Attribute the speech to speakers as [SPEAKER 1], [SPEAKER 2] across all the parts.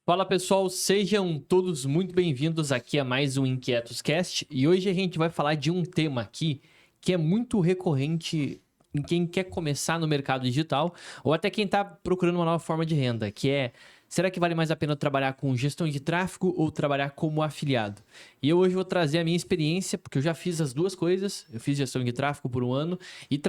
[SPEAKER 1] Fala pessoal, sejam todos muito bem-vindos aqui a mais um Inquietos Cast e hoje a gente vai falar de um tema aqui que é muito recorrente em quem quer começar no mercado digital ou até quem está procurando uma nova forma de renda, que é: será que vale mais a pena trabalhar com gestão de tráfego ou trabalhar como afiliado? E eu hoje vou trazer a minha experiência, porque eu já fiz as duas coisas. Eu fiz gestão de tráfego por um ano e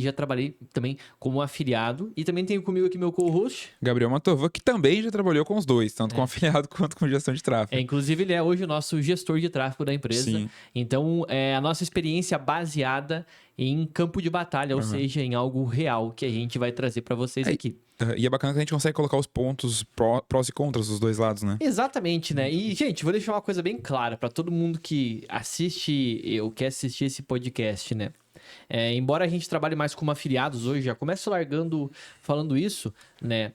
[SPEAKER 1] já trabalhei também como afiliado. E também tenho comigo aqui meu co-host.
[SPEAKER 2] Gabriel Mantova, que também já trabalhou com os dois, tanto com
[SPEAKER 1] É.
[SPEAKER 2] afiliado quanto com gestão de tráfego.
[SPEAKER 1] Inclusive, ele é hoje o nosso gestor de tráfego da empresa.
[SPEAKER 2] Sim.
[SPEAKER 1] Então, é a nossa experiência baseada em campo de batalha, ou seja, em algo real que a gente vai trazer para vocês aqui.
[SPEAKER 2] E é bacana que a gente consegue colocar os pontos prós e contras dos dois lados, né?
[SPEAKER 1] Exatamente, né? E, gente, vou deixar uma coisa bem clara para todo mundo que assiste ou quer assistir esse podcast, né? Embora a gente trabalhe mais como afiliados hoje, já começo largando falando isso, né?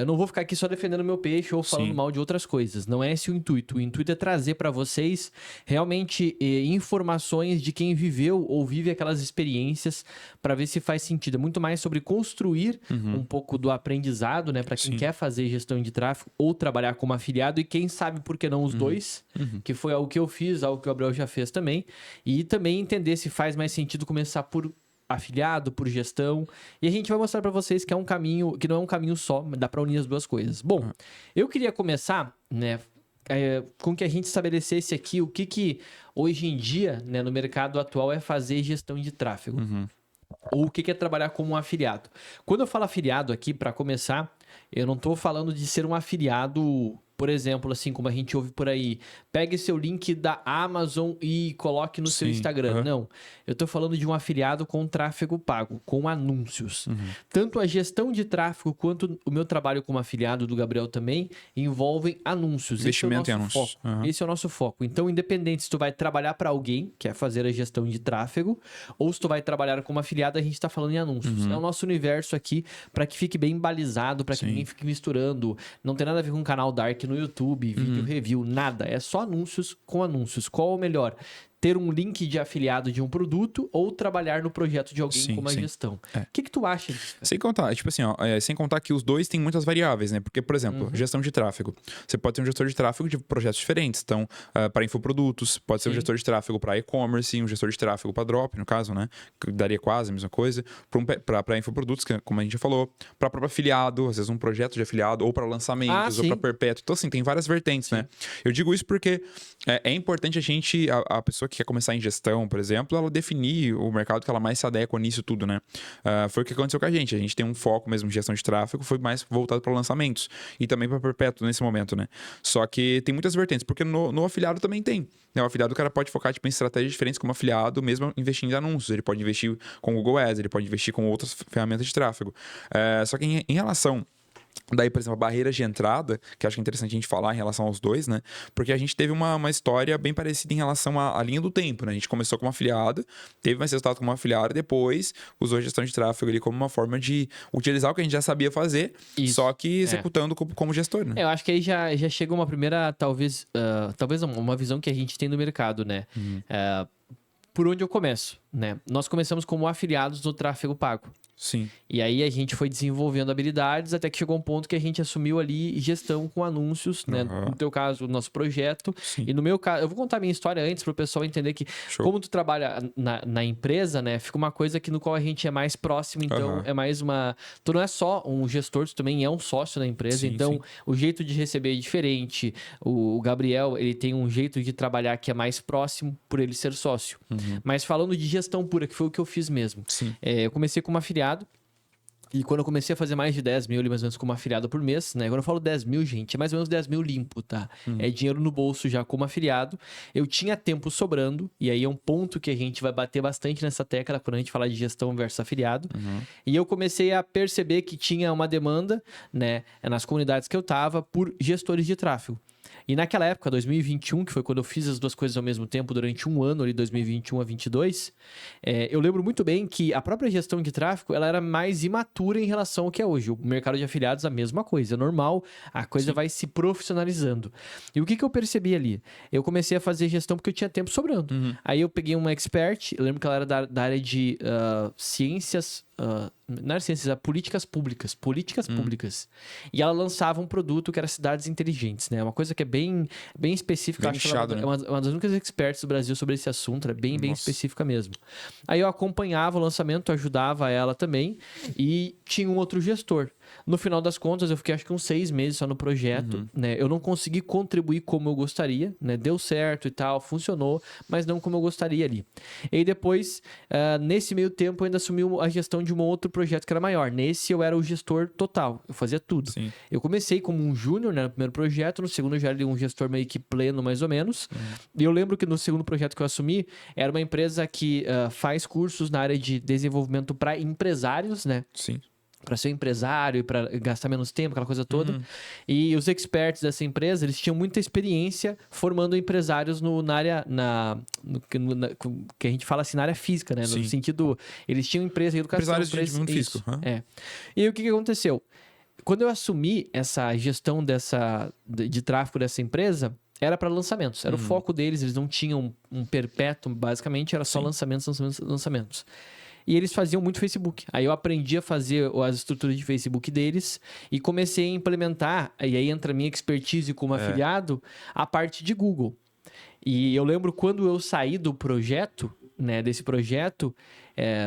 [SPEAKER 1] Eu não vou ficar aqui só defendendo meu peixe ou falando mal de outras coisas. Não é esse o intuito. O intuito é trazer para vocês realmente informações de quem viveu ou vive aquelas experiências para ver se faz sentido. É muito mais sobre construir um pouco do aprendizado, né? Para quem quer fazer gestão de tráfego ou trabalhar como afiliado e quem sabe por que não os dois, que foi algo que eu fiz, algo que o Gabriel já fez também. E também entender se faz mais sentido começar por afiliado, por gestão, e a gente vai mostrar para vocês que é um caminho, que não é um caminho só, dá para unir as duas coisas. Bom, eu queria começar, né, com que a gente estabelecesse aqui o que hoje em dia, né, no mercado atual é fazer gestão de tráfego. Ou o que é trabalhar como um afiliado. Quando eu falo afiliado aqui, para começar, eu não estou falando de ser um afiliado, por exemplo, assim como a gente ouve por aí, pegue seu link da Amazon e coloque no seu Instagram. Não, eu estou falando de um afiliado com tráfego pago, com anúncios. Tanto a gestão de tráfego quanto o meu trabalho como afiliado do Gabriel também envolvem anúncios.
[SPEAKER 2] Investimento em anúncios.
[SPEAKER 1] Esse é o nosso foco. Então, independente se tu vai trabalhar para alguém, que é fazer a gestão de tráfego, ou se tu vai trabalhar como afiliado, a gente está falando em anúncios. É o nosso universo aqui, para que fique bem balizado, para que ninguém fique misturando. Não tem nada a ver com um canal Dark no YouTube, vídeo review, nada. É só anúncios com anúncios. Qual é o melhor? Ter um link de afiliado de um produto ou trabalhar no projeto de alguém com uma gestão. O que tu acha disso?
[SPEAKER 2] Sem contar, tipo assim, sem contar que os dois têm muitas variáveis, né? Porque, por exemplo, gestão de tráfego. Você pode ter um gestor de tráfego de projetos diferentes. Então, para infoprodutos, pode ser um gestor de tráfego para e-commerce, um gestor de tráfego para drop, no caso, né? Que daria quase a mesma coisa. Para infoprodutos, que, como a gente já falou, para próprio afiliado, às vezes um projeto de afiliado, ou para lançamentos, ou para perpétuo. Então, assim, tem várias vertentes, né? Eu digo isso porque é importante a pessoa que quer começar em gestão, por exemplo, ela definir o mercado que ela mais se adequa nisso tudo, né? Foi o que aconteceu com a gente. A gente tem um foco mesmo em gestão de tráfego, foi mais voltado para lançamentos e também para perpétuo nesse momento, né? Só que tem muitas vertentes, porque no afiliado também tem. Né? O afiliado, o cara pode focar tipo, em estratégias diferentes como afiliado, mesmo investindo em anúncios. Ele pode investir com Google Ads, ele pode investir com outras ferramentas de tráfego. Só que em relação... Daí, por exemplo, barreiras de entrada, que acho que é interessante a gente falar em relação aos dois, né? Porque a gente teve uma história bem parecida em relação à linha do tempo, né? A gente começou como afiliado, teve mais resultado como afiliado, e depois usou a gestão de tráfego ali como uma forma de utilizar o que a gente já sabia fazer, só que executando como gestor, né?
[SPEAKER 1] Eu acho que aí já chega uma primeira, talvez uma visão que a gente tem do mercado, né? Por onde eu começo, né? Nós começamos como afiliados no tráfego pago.
[SPEAKER 2] Sim.
[SPEAKER 1] E aí a gente foi desenvolvendo habilidades até que chegou um ponto que a gente assumiu ali gestão com anúncios, né? No teu caso, o nosso projeto.
[SPEAKER 2] Sim.
[SPEAKER 1] E no meu caso, eu vou contar a minha história antes para o pessoal entender que como tu trabalha na empresa, né? Fica uma coisa que no qual a gente é mais próximo, então é mais uma... Tu não é só um gestor, tu também é um sócio da empresa, então o jeito de receber é diferente. O Gabriel, ele tem um jeito de trabalhar que é mais próximo por ele ser sócio. Mas falando de gestão pura, que foi o que eu fiz mesmo. Eu comecei como afiliado. E quando eu comecei a fazer mais de 10 mil, mais ou menos, como afiliado por mês, né? Quando eu falo 10 mil, gente, é mais ou menos 10 mil limpo, tá? É dinheiro no bolso já como afiliado. Eu tinha tempo sobrando, e aí é um ponto que a gente vai bater bastante nessa tecla quando a gente falar de gestão versus afiliado. E eu comecei a perceber que tinha uma demanda, né? Nas comunidades que eu tava, por gestores de tráfego. E naquela época, 2021, que foi quando eu fiz as duas coisas ao mesmo tempo, durante um ano ali, 2021 a 2022, eu lembro muito bem que a própria gestão de tráfego, ela era mais imatura em relação ao que é hoje. O mercado de afiliados, a mesma coisa. É normal, a coisa vai se profissionalizando. E o que eu percebi ali? Eu comecei a fazer gestão porque eu tinha tempo sobrando. Aí eu peguei uma expert, eu lembro que ela era da área de ciências não era ciências, políticas públicas. Políticas públicas. E ela lançava um produto que era cidades inteligentes, né? Uma coisa que é bem específica.
[SPEAKER 2] Bem
[SPEAKER 1] acho que ela
[SPEAKER 2] nichado, né?
[SPEAKER 1] é uma das únicas experts do Brasil sobre esse assunto. É bem
[SPEAKER 2] Nossa.
[SPEAKER 1] específica mesmo. Aí eu acompanhava o lançamento, ajudava ela também. E tinha um outro gestor. No final das contas, eu fiquei acho que uns 6 meses só no projeto, né? Eu não consegui contribuir como eu gostaria, né? Deu certo e tal, funcionou, mas não como eu gostaria ali. E aí depois, nesse meio tempo, eu ainda assumi a gestão de um outro projeto que era maior. Nesse, eu era o gestor total, eu fazia tudo.
[SPEAKER 2] Sim.
[SPEAKER 1] Eu comecei como um júnior, né, no primeiro projeto, no segundo eu já era um gestor meio que pleno, mais ou menos. E eu lembro que no segundo projeto que eu assumi, era uma empresa que faz cursos na área de desenvolvimento para empresários, né?
[SPEAKER 2] Sim.
[SPEAKER 1] Para ser empresário e para gastar menos tempo, aquela coisa toda. E os experts dessa empresa, eles tinham muita experiência formando empresários na área, que a gente fala assim, na área física, né? No
[SPEAKER 2] Sim.
[SPEAKER 1] sentido, eles tinham empresa de educação.
[SPEAKER 2] Empresários de desenvolvimento físico.
[SPEAKER 1] É. E aí, o que aconteceu? Quando eu assumi essa gestão de tráfego dessa empresa, era para lançamentos. Era o foco deles, eles não tinham um perpétuo, basicamente, era só lançamentos. E eles faziam muito Facebook. Aí eu aprendi a fazer as estruturas de Facebook deles e comecei a implementar, e aí entra a minha expertise como afiliado, a parte de Google. E eu lembro quando eu saí do projeto, né, desse projeto,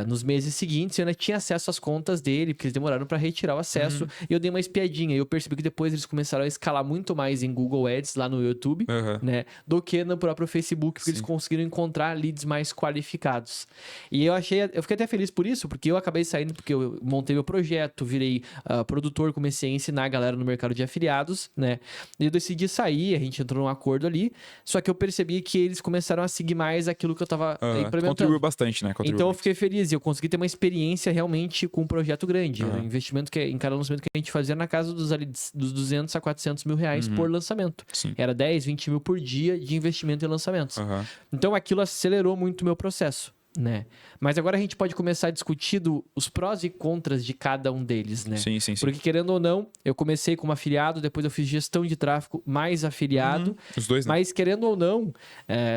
[SPEAKER 1] nos meses seguintes eu ainda tinha acesso às contas dele, porque eles demoraram para retirar o acesso, e eu dei uma espiadinha, e eu percebi que depois eles começaram a escalar muito mais em Google Ads lá no YouTube, né, do que no próprio Facebook, porque eles conseguiram encontrar leads mais qualificados. E eu fiquei até feliz por isso, porque eu acabei saindo, porque eu montei meu projeto, virei produtor, comecei a ensinar a galera no mercado de afiliados, né, e eu decidi sair, a gente entrou num acordo ali, só que eu percebi que eles começaram a seguir mais aquilo que eu tava implementando.
[SPEAKER 2] Contribuiu bastante, né?
[SPEAKER 1] Então eu fiquei feliz e eu consegui ter uma experiência realmente com um projeto grande. Um investimento em cada lançamento que a gente fazia na casa dos 200 a 400 mil reais por lançamento.
[SPEAKER 2] Sim.
[SPEAKER 1] Era 10, 20 mil por dia de investimento em lançamentos. Então aquilo acelerou muito o meu processo, né? Mas agora a gente pode começar a discutir os prós e contras de cada um deles, né?
[SPEAKER 2] Sim.
[SPEAKER 1] Porque querendo ou não, eu comecei como afiliado, depois eu fiz gestão de tráfego mais afiliado.
[SPEAKER 2] Os dois, né?
[SPEAKER 1] Mas querendo ou não,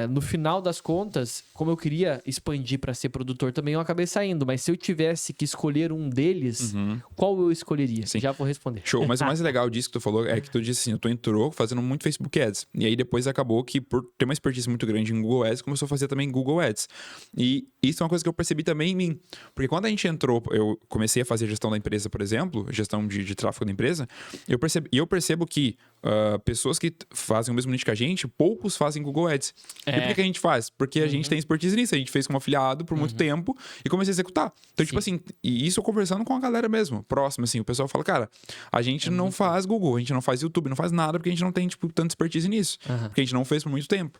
[SPEAKER 1] no final das contas, como eu queria expandir para ser produtor também, eu acabei saindo. Mas se eu tivesse que escolher um deles, qual eu escolheria?
[SPEAKER 2] Sim.
[SPEAKER 1] Já vou responder.
[SPEAKER 2] Show. Mas o mais legal disso que tu falou é que tu disse assim, tu entrou fazendo muito Facebook Ads. E aí depois acabou que, por ter uma expertise muito grande em Google Ads, começou a fazer também Google Ads. E isso é uma coisa que eu percebi também em mim. Porque quando a gente entrou, eu comecei a fazer gestão da empresa, por exemplo, gestão de tráfego da empresa, eu percebo que pessoas que fazem o mesmo nicho que a gente, poucos fazem Google Ads. E por que a gente faz? Porque a gente tem expertise nisso. A gente fez como afiliado por muito tempo e comecei a executar. Então, tipo assim, e isso eu conversando com a galera mesmo, próximo, assim, o pessoal fala, cara, a gente não faz Google, a gente não faz YouTube, não faz nada porque a gente não tem, tipo, tanta expertise nisso. Porque a gente não fez por muito tempo.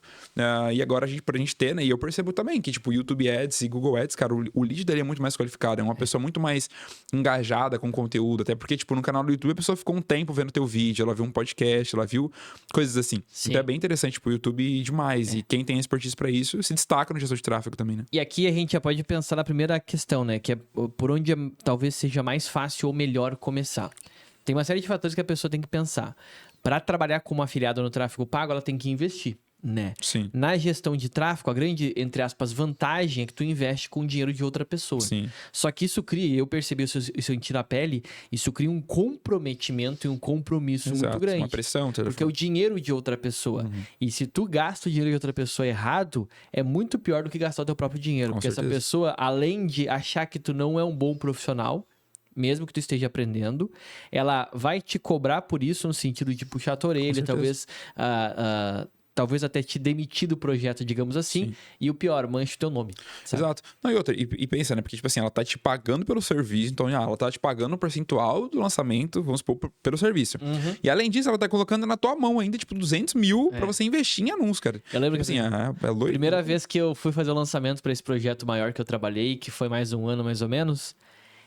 [SPEAKER 2] E agora, pra gente ter, né, e eu percebo também que, tipo, YouTube Ads e Google Ads, cara, o lead dele é muito mais qualificado, é uma pessoa muito mais engajada com conteúdo, até porque, tipo, no canal do YouTube a pessoa ficou um tempo vendo teu vídeo, ela viu um podcast, ela viu coisas assim.
[SPEAKER 1] Sim.
[SPEAKER 2] Então é bem interessante, tipo, o YouTube demais. E quem tem expertise pra isso se destaca no gestor de tráfego também, né?
[SPEAKER 1] E aqui a gente já pode pensar na primeira questão, né? Que é por onde talvez seja mais fácil ou melhor começar. Tem uma série de fatores que a pessoa tem que pensar. Para trabalhar como afiliado no tráfego pago, ela tem que investir, né?
[SPEAKER 2] Sim.
[SPEAKER 1] Na gestão de tráfego, a grande, entre aspas, vantagem é que tu investe com o dinheiro de outra pessoa.
[SPEAKER 2] Sim.
[SPEAKER 1] Só que isso cria, eu percebi isso eu senti na pele, isso cria um comprometimento e um compromisso muito grande.
[SPEAKER 2] Uma pressão.
[SPEAKER 1] Porque é o dinheiro de outra pessoa. E se tu gasta o dinheiro de outra pessoa errado, é muito pior do que gastar o teu próprio dinheiro.
[SPEAKER 2] Com
[SPEAKER 1] porque
[SPEAKER 2] certeza.
[SPEAKER 1] essa pessoa, além de achar que tu não é um bom profissional, mesmo que tu esteja aprendendo, ela vai te cobrar por isso no sentido de puxar a tua orelha, talvez até te demitir do projeto, digamos assim.
[SPEAKER 2] Sim.
[SPEAKER 1] E o pior, mancha o teu nome. Sabe?
[SPEAKER 2] Exato. Não, e outra, e pensa, né? Porque, tipo assim, ela tá te pagando pelo serviço, então ela tá te pagando um percentual do lançamento, vamos supor, pelo serviço. E além disso, ela tá colocando na tua mão ainda, tipo, 200 mil pra você investir em anúncios, cara.
[SPEAKER 1] Eu lembro
[SPEAKER 2] tipo
[SPEAKER 1] que
[SPEAKER 2] assim, é loiro.
[SPEAKER 1] primeira vez que eu fui fazer o lançamento para esse projeto maior que eu trabalhei, que foi mais um ano mais ou menos,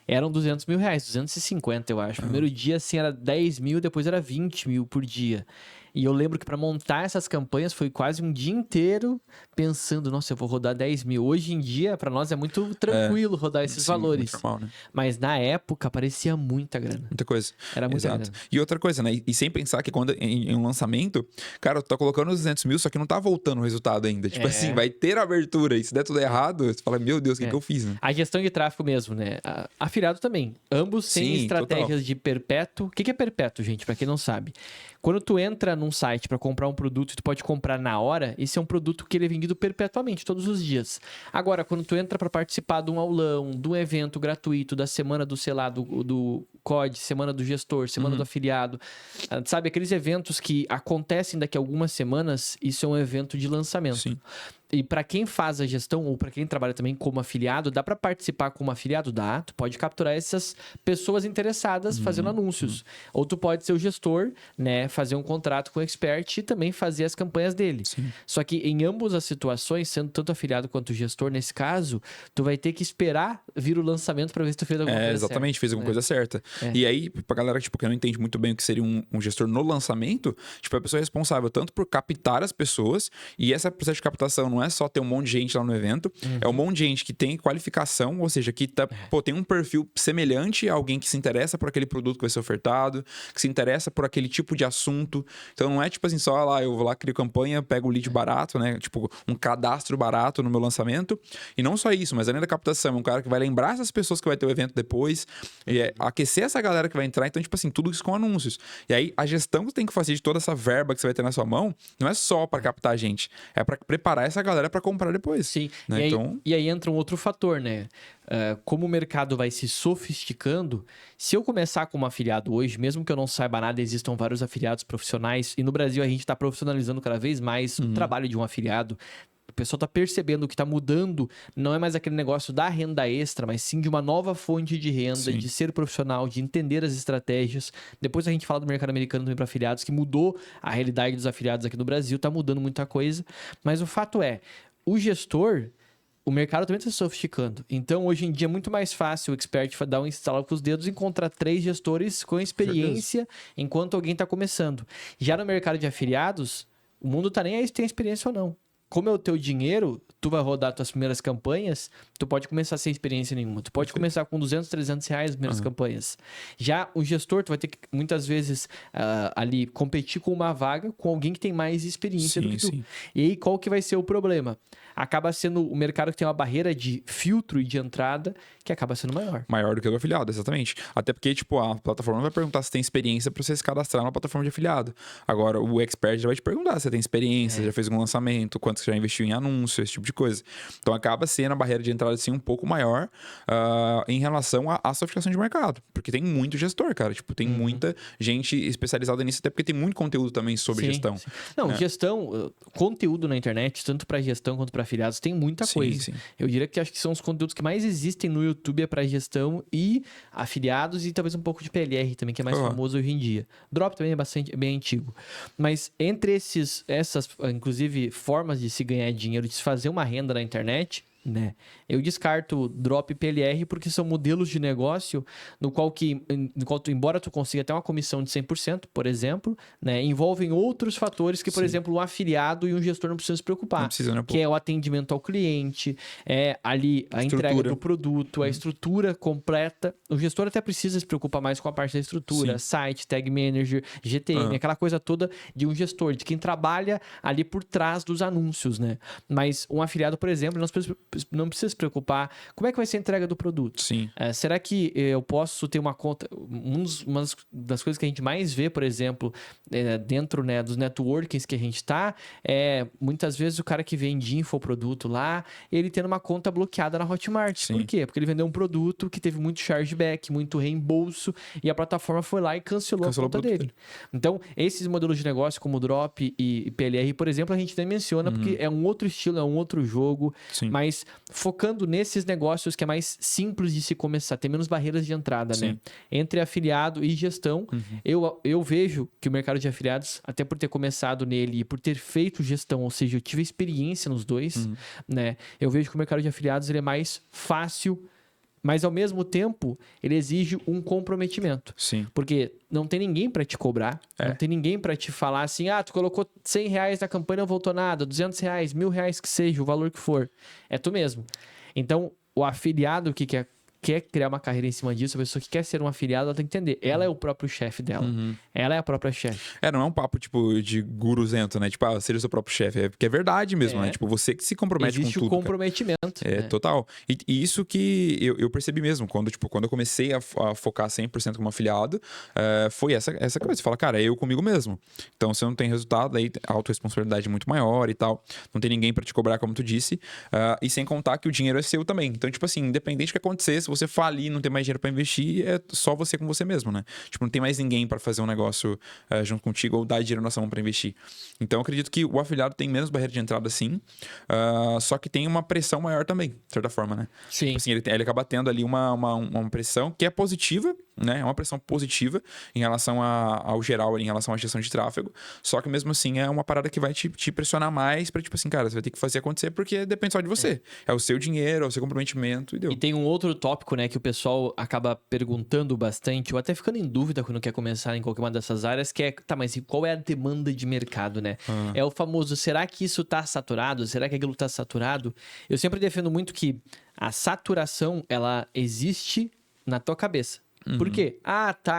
[SPEAKER 1] eram 200 mil reais, 250 eu acho. Primeiro dia, assim, era 10 mil, depois era 20 mil por dia. E eu lembro que para montar essas campanhas foi quase um dia inteiro pensando, nossa, eu vou rodar 10 mil. Hoje em dia, para nós é muito tranquilo rodar esses valores.
[SPEAKER 2] Muito normal, né?
[SPEAKER 1] Mas na época parecia muita grana.
[SPEAKER 2] Muita coisa.
[SPEAKER 1] Era muita
[SPEAKER 2] Exato.
[SPEAKER 1] grana.
[SPEAKER 2] E outra coisa, né? E sem pensar que quando em um lançamento, cara, tu tá colocando os 200 mil, só que não tá voltando o resultado ainda. Tipo assim, vai ter abertura. E se der tudo errado, você fala, meu Deus, o que eu fiz, né?
[SPEAKER 1] A gestão de tráfego mesmo, né? Afiliado também. Ambos têm estratégias de perpétuo. O que é perpétuo, gente? Para quem não sabe. Quando tu entra num site para comprar um produto e tu pode comprar na hora, esse é um produto que ele é vendido perpetuamente, todos os dias. Agora, quando tu entra para participar de um aulão, de um evento gratuito, da semana do, sei lá, do COD, semana do gestor, semana do afiliado, sabe? Aqueles eventos que acontecem daqui a algumas semanas, isso é um evento de lançamento.
[SPEAKER 2] Sim.
[SPEAKER 1] E para quem faz a gestão, ou para quem trabalha também como afiliado, dá para participar como afiliado? Dá. Tu pode capturar essas pessoas interessadas fazendo anúncios. Ou tu pode ser o gestor, né? Fazer um contrato com o expert e também fazer as campanhas dele.
[SPEAKER 2] Sim.
[SPEAKER 1] Só que em ambas as situações, sendo tanto afiliado quanto gestor, nesse caso, tu vai ter que esperar vir o lançamento para ver se tu fez alguma coisa
[SPEAKER 2] exatamente,
[SPEAKER 1] certa,
[SPEAKER 2] fez alguma coisa certa. E aí, pra galera tipo, que não entende muito bem o que seria um gestor no lançamento, tipo, a pessoa é responsável tanto por captar as pessoas, e essa processo de captação não é só ter um monte de gente lá no evento, é um monte de gente que tem qualificação, ou seja, que tem um perfil semelhante a alguém que se interessa por aquele produto que vai ser ofertado, que se interessa por aquele tipo de assunto. Então não é tipo assim, só lá, eu vou lá, crio campanha, pego o lead barato, né? Tipo, um cadastro barato no meu lançamento. E não só isso, mas além da captação, é um cara que vai lembrar essas pessoas que vai ter o evento depois, e aquecer essa galera que vai entrar. Então, tipo assim, tudo isso com anúncios. E aí, a gestão que você tem que fazer de toda essa verba que você vai ter na sua mão, não é só para captar gente, é para preparar essa galera para comprar depois.
[SPEAKER 1] Sim,
[SPEAKER 2] né?
[SPEAKER 1] e aí entra um outro fator, né? Como o mercado vai se sofisticando, se eu começar como afiliado hoje, mesmo que eu não saiba nada, existam vários afiliados profissionais, e no Brasil a gente está profissionalizando cada vez mais o trabalho de um afiliado. O pessoal está percebendo que está mudando, não é mais aquele negócio da renda extra, mas sim de uma nova fonte de renda, de ser profissional, de entender as estratégias. Depois a gente fala do mercado americano também para afiliados, que mudou a realidade dos afiliados aqui no Brasil, está mudando muita coisa. Mas o fato é, o gestor, o mercado também está se sofisticando. Então, hoje em dia, é muito mais fácil o expert dar um instalo com os dedos e encontrar 3 gestores com experiência enquanto alguém está começando. Já no mercado de afiliados, o mundo está nem aí se tem experiência ou não. Como é o teu dinheiro, tu vai rodar tuas primeiras campanhas, tu pode começar sem experiência nenhuma. Tu pode começar com 200, 300 reais as primeiras campanhas. Já o gestor, tu vai ter que, muitas vezes, ali, competir com uma vaga com alguém que tem mais experiência do que tu.
[SPEAKER 2] Sim.
[SPEAKER 1] E aí, qual que vai ser o problema? Acaba sendo o mercado que tem uma barreira de filtro e de entrada que acaba sendo maior.
[SPEAKER 2] Maior do que o afiliado, exatamente. Até porque, tipo, a plataforma não vai perguntar se tem experiência para você se cadastrar na plataforma de afiliado. Agora, o expert já vai te perguntar se você tem experiência, já fez algum lançamento, quanto você já investiu em anúncio, esse tipo de coisa. Então, acaba sendo a barreira de entrada, assim, um pouco maior em relação à sofisticação de mercado. Porque tem muito gestor, cara. Tipo, tem muita gente especializada nisso, até porque tem muito conteúdo também sobre gestão.
[SPEAKER 1] Sim. Não, gestão, conteúdo na internet, tanto para gestão quanto para afiliados, tem muita coisa.
[SPEAKER 2] Sim.
[SPEAKER 1] Eu diria que acho que são os conteúdos que mais existem no YouTube para gestão e afiliados e talvez um pouco de PLR também, que é mais famoso hoje em dia. Drop também é bem antigo. Mas entre essas, inclusive, formas de se ganhar dinheiro, de se fazer uma renda na internet, né? Eu descarto Drop e PLR porque são modelos de negócio no qual embora tu consiga até uma comissão de 100%, por exemplo, né, envolvem outros fatores que, por exemplo, um afiliado e um gestor não precisam se preocupar.
[SPEAKER 2] Não precisa, né?
[SPEAKER 1] Que é o atendimento ao cliente, é ali a entrega do produto, a estrutura completa. O gestor até precisa se preocupar mais com a parte da estrutura, site, tag manager, GTM, aquela coisa toda de um gestor, de quem trabalha ali por trás dos anúncios, né? Mas um afiliado, por exemplo, não precisa se preocupar. Como é que vai ser a entrega do produto?
[SPEAKER 2] Sim.
[SPEAKER 1] Será que eu posso ter uma conta... Uma das coisas que a gente mais vê, por exemplo, dentro, né, dos networkings que a gente está, muitas vezes o cara que vende infoproduto lá, ele tendo uma conta bloqueada na Hotmart.
[SPEAKER 2] Sim.
[SPEAKER 1] Por quê? Porque ele vendeu um produto que teve muito chargeback, muito reembolso, e a plataforma foi lá e cancelou a conta dele. Então, esses modelos de negócio como Drop e PLR, por exemplo, a gente nem menciona porque é um outro estilo, é um outro jogo, mas focando nesses negócios que é mais simples de se começar, tem menos barreiras de entrada, né? Entre afiliado e gestão, eu vejo que o mercado de afiliados, até por ter começado nele e por ter feito gestão, ou seja, eu tive experiência nos dois, né? Eu vejo que o mercado de afiliados ele é mais fácil Mas, ao mesmo tempo, ele exige um comprometimento.
[SPEAKER 2] Sim.
[SPEAKER 1] Porque não tem ninguém para te cobrar, não tem ninguém para te falar assim, tu colocou R$100 na campanha, não voltou nada, R$200, R$1.000 que seja, o valor que for. É tu mesmo. Então, o afiliado que quer criar uma carreira em cima disso, a pessoa que quer ser um afiliado, ela tem que entender. Ela é o próprio chefe dela. Ela é a própria chefe.
[SPEAKER 2] Não é um papo, tipo, de guruzento, né? Tipo, seja o seu próprio chefe. É porque é verdade mesmo, né? Tipo, você que se compromete com tudo.
[SPEAKER 1] Existe o comprometimento.
[SPEAKER 2] Total. E isso que eu percebi mesmo. Quando eu comecei a focar 100% como afiliado, foi essa coisa. Você fala, cara, é eu comigo mesmo. Então, se eu não tem resultado, aí a autorresponsabilidade é muito maior e tal. Não tem ninguém pra te cobrar, como tu disse. E sem contar que o dinheiro é seu também. Então, tipo assim, independente do que acontecer, se você falir e não ter mais dinheiro pra investir, é só você com você mesmo, né? Tipo, não tem mais ninguém pra fazer um negócio junto contigo ou dar dinheiro na sua mão pra investir. Então, eu acredito que o afiliado tem menos barreira de entrada, sim. Só que tem uma pressão maior também, de certa forma, né?
[SPEAKER 1] Sim.
[SPEAKER 2] Tipo assim, ele acaba tendo ali uma pressão que é positiva, né? É uma pressão positiva em relação ao geral, em relação à gestão de tráfego. Só que mesmo assim é uma parada que vai te pressionar mais pra, tipo assim, cara, você vai ter que fazer acontecer porque depende só de você. É o seu dinheiro, é o seu comprometimento e deu.
[SPEAKER 1] E tem um outro tópico, né, que o pessoal acaba perguntando bastante, ou até ficando em dúvida quando quer começar em qualquer uma dessas áreas, que é, mas qual é a demanda de mercado, né? É o famoso, será que isso tá saturado? Será que aquilo tá saturado? Eu sempre defendo muito que a saturação, ela existe na tua cabeça. Por quê?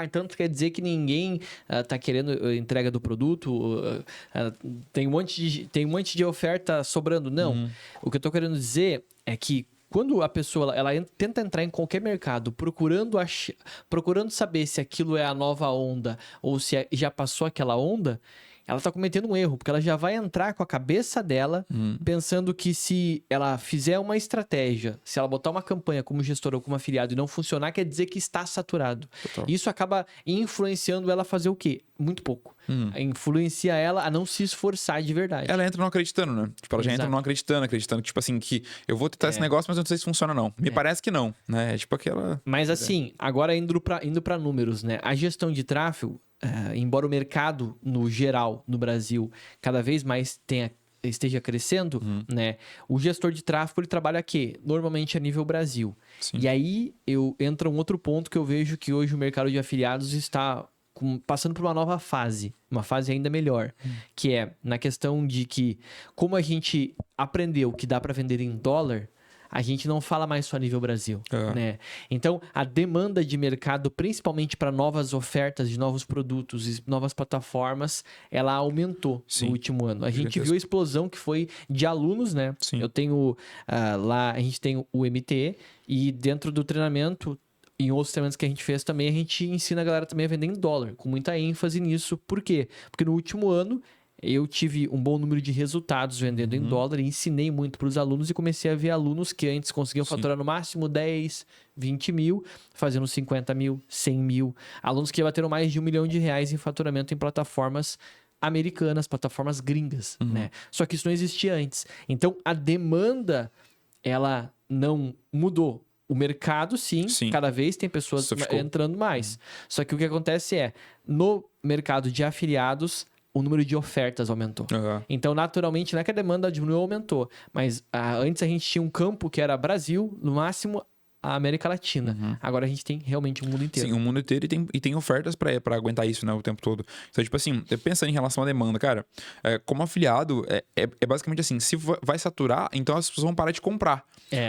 [SPEAKER 1] Então quer dizer que ninguém tá querendo entrega do produto, tem um monte de oferta sobrando. Não. O que eu tô querendo dizer é que quando a pessoa ela tenta entrar em qualquer mercado procurando saber se aquilo é a nova onda ou se já passou aquela onda, ela tá cometendo um erro, porque ela já vai entrar com a cabeça dela pensando que se ela fizer uma estratégia, se ela botar uma campanha como gestor ou como afiliado e não funcionar, quer dizer que está saturado.
[SPEAKER 2] Total.
[SPEAKER 1] Isso acaba influenciando ela a fazer o quê? Muito pouco. Influencia ela a não se esforçar de verdade.
[SPEAKER 2] Ela entra não acreditando, né? Tipo, ela já entra não acreditando, tipo assim, que eu vou tentar esse negócio, mas eu não sei se funciona não. Me parece que não, né? É tipo aquela...
[SPEAKER 1] Mas assim, agora indo pra números, né? A gestão de tráfego, embora o mercado, no geral, no Brasil, cada vez mais esteja crescendo, né? O gestor de tráfego, ele trabalha aqui, normalmente a nível Brasil.
[SPEAKER 2] Sim.
[SPEAKER 1] E aí, entra um outro ponto que eu vejo que hoje o mercado de afiliados está passando por uma nova fase, uma fase ainda melhor, que é na questão de que, como a gente aprendeu que dá para vender em dólar, a gente não fala mais só a nível Brasil, né? Então, a demanda de mercado, principalmente para novas ofertas de novos produtos e novas plataformas, ela aumentou no último ano. A gente viu a explosão que foi de alunos, né?
[SPEAKER 2] Sim.
[SPEAKER 1] Eu tenho lá, a gente tem o MT e dentro do treinamento, em outros treinamentos que a gente fez também, a gente ensina a galera também a vender em dólar, com muita ênfase nisso. Por quê? Porque no último ano, eu tive um bom número de resultados vendendo em dólar e ensinei muito para os alunos e comecei a ver alunos que antes conseguiam faturar no máximo 10, 20 mil, fazendo 50 mil, 100 mil. Alunos que bateram mais de R$1 milhão em faturamento em plataformas americanas, plataformas gringas, né? Só que isso não existia antes. Então, a demanda, ela não mudou. O mercado, sim, cada vez tem pessoas entrando mais. Só que o que acontece é, no mercado de afiliados, o número de ofertas aumentou. Então, naturalmente, não é que a demanda diminuiu ou aumentou, mas antes a gente tinha um campo que era Brasil, no máximo a América Latina. Agora a gente tem realmente o mundo inteiro.
[SPEAKER 2] Sim, o mundo inteiro e tem ofertas pra aguentar isso, né, o tempo todo. Então, tipo assim, pensando em relação à demanda, cara, como afiliado, é basicamente assim, se vai saturar, então as pessoas vão parar de comprar.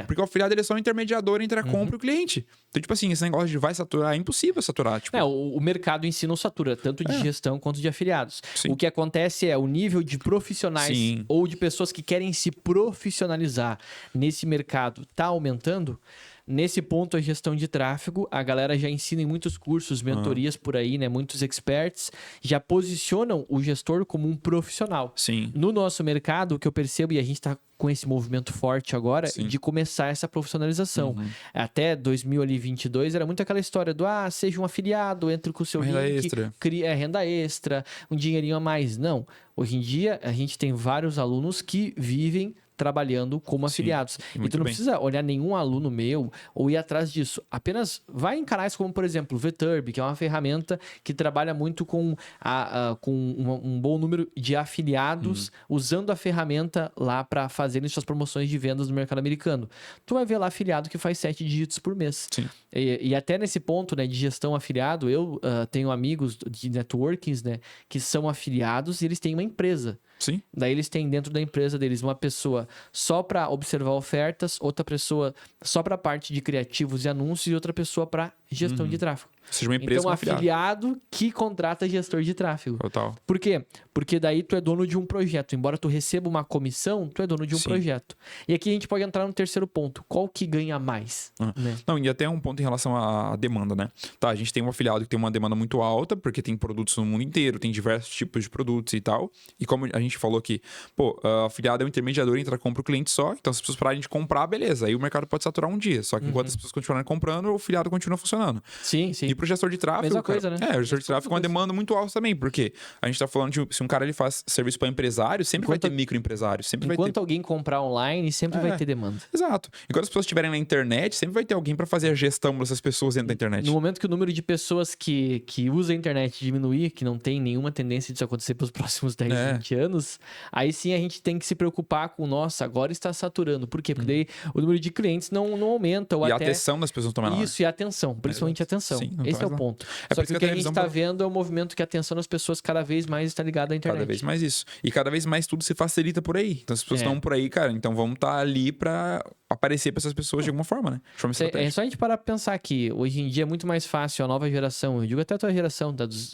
[SPEAKER 2] Porque o afiliado ele é só um intermediador entre a compra e o cliente. Então, tipo assim, esse negócio de vai saturar, é impossível saturar. Tipo...
[SPEAKER 1] o mercado em si não satura, tanto de gestão quanto de afiliados. O que acontece é o nível de profissionais ou de pessoas que querem se profissionalizar nesse mercado tá aumentando. Nesse ponto, a gestão de tráfego, a galera já ensina em muitos cursos, mentorias por aí, né? Muitos experts já posicionam o gestor como um profissional. No nosso mercado, o que eu percebo, e a gente está com esse movimento forte agora, de começar essa profissionalização. Até 2022 era muito aquela história do, seja um afiliado, entre com o seu
[SPEAKER 2] renda
[SPEAKER 1] link,
[SPEAKER 2] extra.
[SPEAKER 1] Cria renda extra, um dinheirinho a mais. Não. Hoje em dia, a gente tem vários alunos que vivem trabalhando como afiliados. E
[SPEAKER 2] muito
[SPEAKER 1] tu não
[SPEAKER 2] bem.
[SPEAKER 1] precisa olhar nenhum aluno meu ou ir atrás disso. Apenas vai em canais como, por exemplo, o VTurb, que é uma ferramenta que trabalha muito com, um bom número de afiliados usando a ferramenta lá para fazerem suas promoções de vendas no mercado americano. Tu vai ver lá afiliado que faz 7 dígitos por mês.
[SPEAKER 2] Sim.
[SPEAKER 1] E até nesse ponto, né, de gestão afiliado, eu tenho amigos de networkings, né, que são afiliados e eles têm uma empresa.
[SPEAKER 2] Sim.
[SPEAKER 1] Daí eles têm dentro da empresa deles uma pessoa só para observar ofertas, outra pessoa só para a parte de criativos e anúncios e outra pessoa para gestão de tráfego.
[SPEAKER 2] Ou seja, uma empresa
[SPEAKER 1] Então,
[SPEAKER 2] com
[SPEAKER 1] afiliado que contrata gestor de tráfego.
[SPEAKER 2] Total.
[SPEAKER 1] Por quê? Porque daí tu é dono de um projeto. Embora tu receba uma comissão, tu é dono de um projeto. E aqui a gente pode entrar no terceiro ponto. Qual que ganha mais? Né?
[SPEAKER 2] Não, e até um ponto em relação à demanda, né? Tá, a gente tem um afiliado que tem uma demanda muito alta, porque tem produtos no mundo inteiro, tem diversos tipos de produtos e tal. E como a gente falou aqui, afiliado é um intermediador entre a compra e o cliente só. Então, se as pessoas pararem de comprar, beleza. Aí o mercado pode saturar um dia. Só que enquanto as pessoas continuarem comprando, o afiliado continua funcionando.
[SPEAKER 1] Sim.
[SPEAKER 2] E pro gestor de tráfego,
[SPEAKER 1] Mesma coisa, né?
[SPEAKER 2] o gestor de tráfego é uma demanda muito alta também, porque a gente tá falando de se um cara ele faz serviço para empresário, sempre vai ter microempresário, sempre vai ter.
[SPEAKER 1] Enquanto alguém comprar online, sempre vai ter demanda.
[SPEAKER 2] Exato. Enquanto as pessoas estiverem na internet, sempre vai ter alguém para fazer a gestão dessas pessoas dentro da internet.
[SPEAKER 1] No momento que o número de pessoas que usam a internet diminuir, que não tem nenhuma tendência disso acontecer pelos próximos 10, 20 anos, aí sim a gente tem que se preocupar com, nossa, agora está saturando. Por quê? Porque daí o número de clientes não aumenta. Ou
[SPEAKER 2] e
[SPEAKER 1] até...
[SPEAKER 2] a atenção das pessoas também.
[SPEAKER 1] Isso, e a atenção. Principalmente a atenção.
[SPEAKER 2] Sim,
[SPEAKER 1] esse é o ponto. Só que o que a gente está vendo é o movimento que a atenção das pessoas cada vez mais está ligada à internet.
[SPEAKER 2] Cada vez mais isso. E cada vez mais tudo se facilita por aí. Então, as pessoas estão por aí, cara. Então, vamos estar ali para aparecer para essas pessoas de alguma forma, né? De forma estratégica.
[SPEAKER 1] É só a gente parar pra pensar que hoje em dia é muito mais fácil a nova geração, eu digo até a tua geração, dos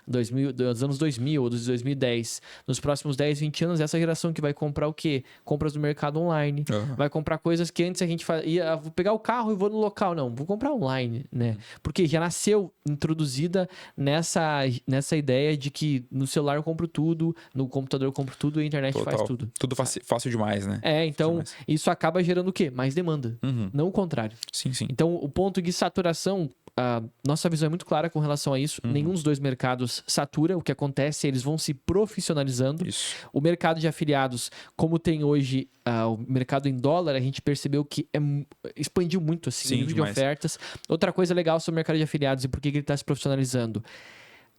[SPEAKER 1] anos 2000 ou dos 2010. Nos próximos 10, 20 anos, essa geração que vai comprar o quê? Compras no mercado online. Vai comprar coisas que antes a gente fazia. Vou pegar o carro e vou no local. Não, vou comprar online, né? Porque já nasceu introduzida nessa ideia de que no celular eu compro tudo, no computador eu compro tudo e a internet faz tudo.
[SPEAKER 2] Tudo fácil demais, né?
[SPEAKER 1] Então isso acaba gerando o quê? Mais demanda. Não o contrário.
[SPEAKER 2] Sim.
[SPEAKER 1] Então, o ponto de saturação, a nossa visão é muito clara com relação a isso. Nenhum dos dois mercados satura. O que acontece é eles vão se profissionalizando.
[SPEAKER 2] Isso.
[SPEAKER 1] O mercado de afiliados, como tem hoje o mercado em dólar, a gente percebeu que expandiu muito assim, o nível de ofertas. Outra coisa legal sobre o mercado de afiliados e por que ele está se profissionalizando.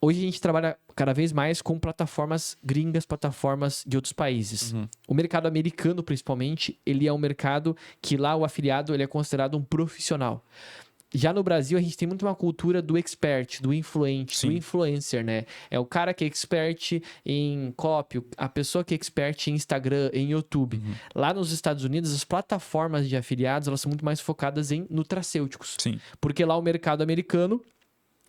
[SPEAKER 1] Hoje a gente trabalha cada vez mais com plataformas gringas, plataformas de outros países. O mercado americano, principalmente, ele é um mercado que lá o afiliado ele é considerado um profissional. Já no Brasil, a gente tem muito uma cultura do expert, do influente, do influencer, né? É o cara que é expert em copy, a pessoa que é expert em Instagram, em YouTube. Lá nos Estados Unidos, as plataformas de afiliados, elas são muito mais focadas em nutracêuticos.
[SPEAKER 2] Sim.
[SPEAKER 1] Porque lá o mercado americano,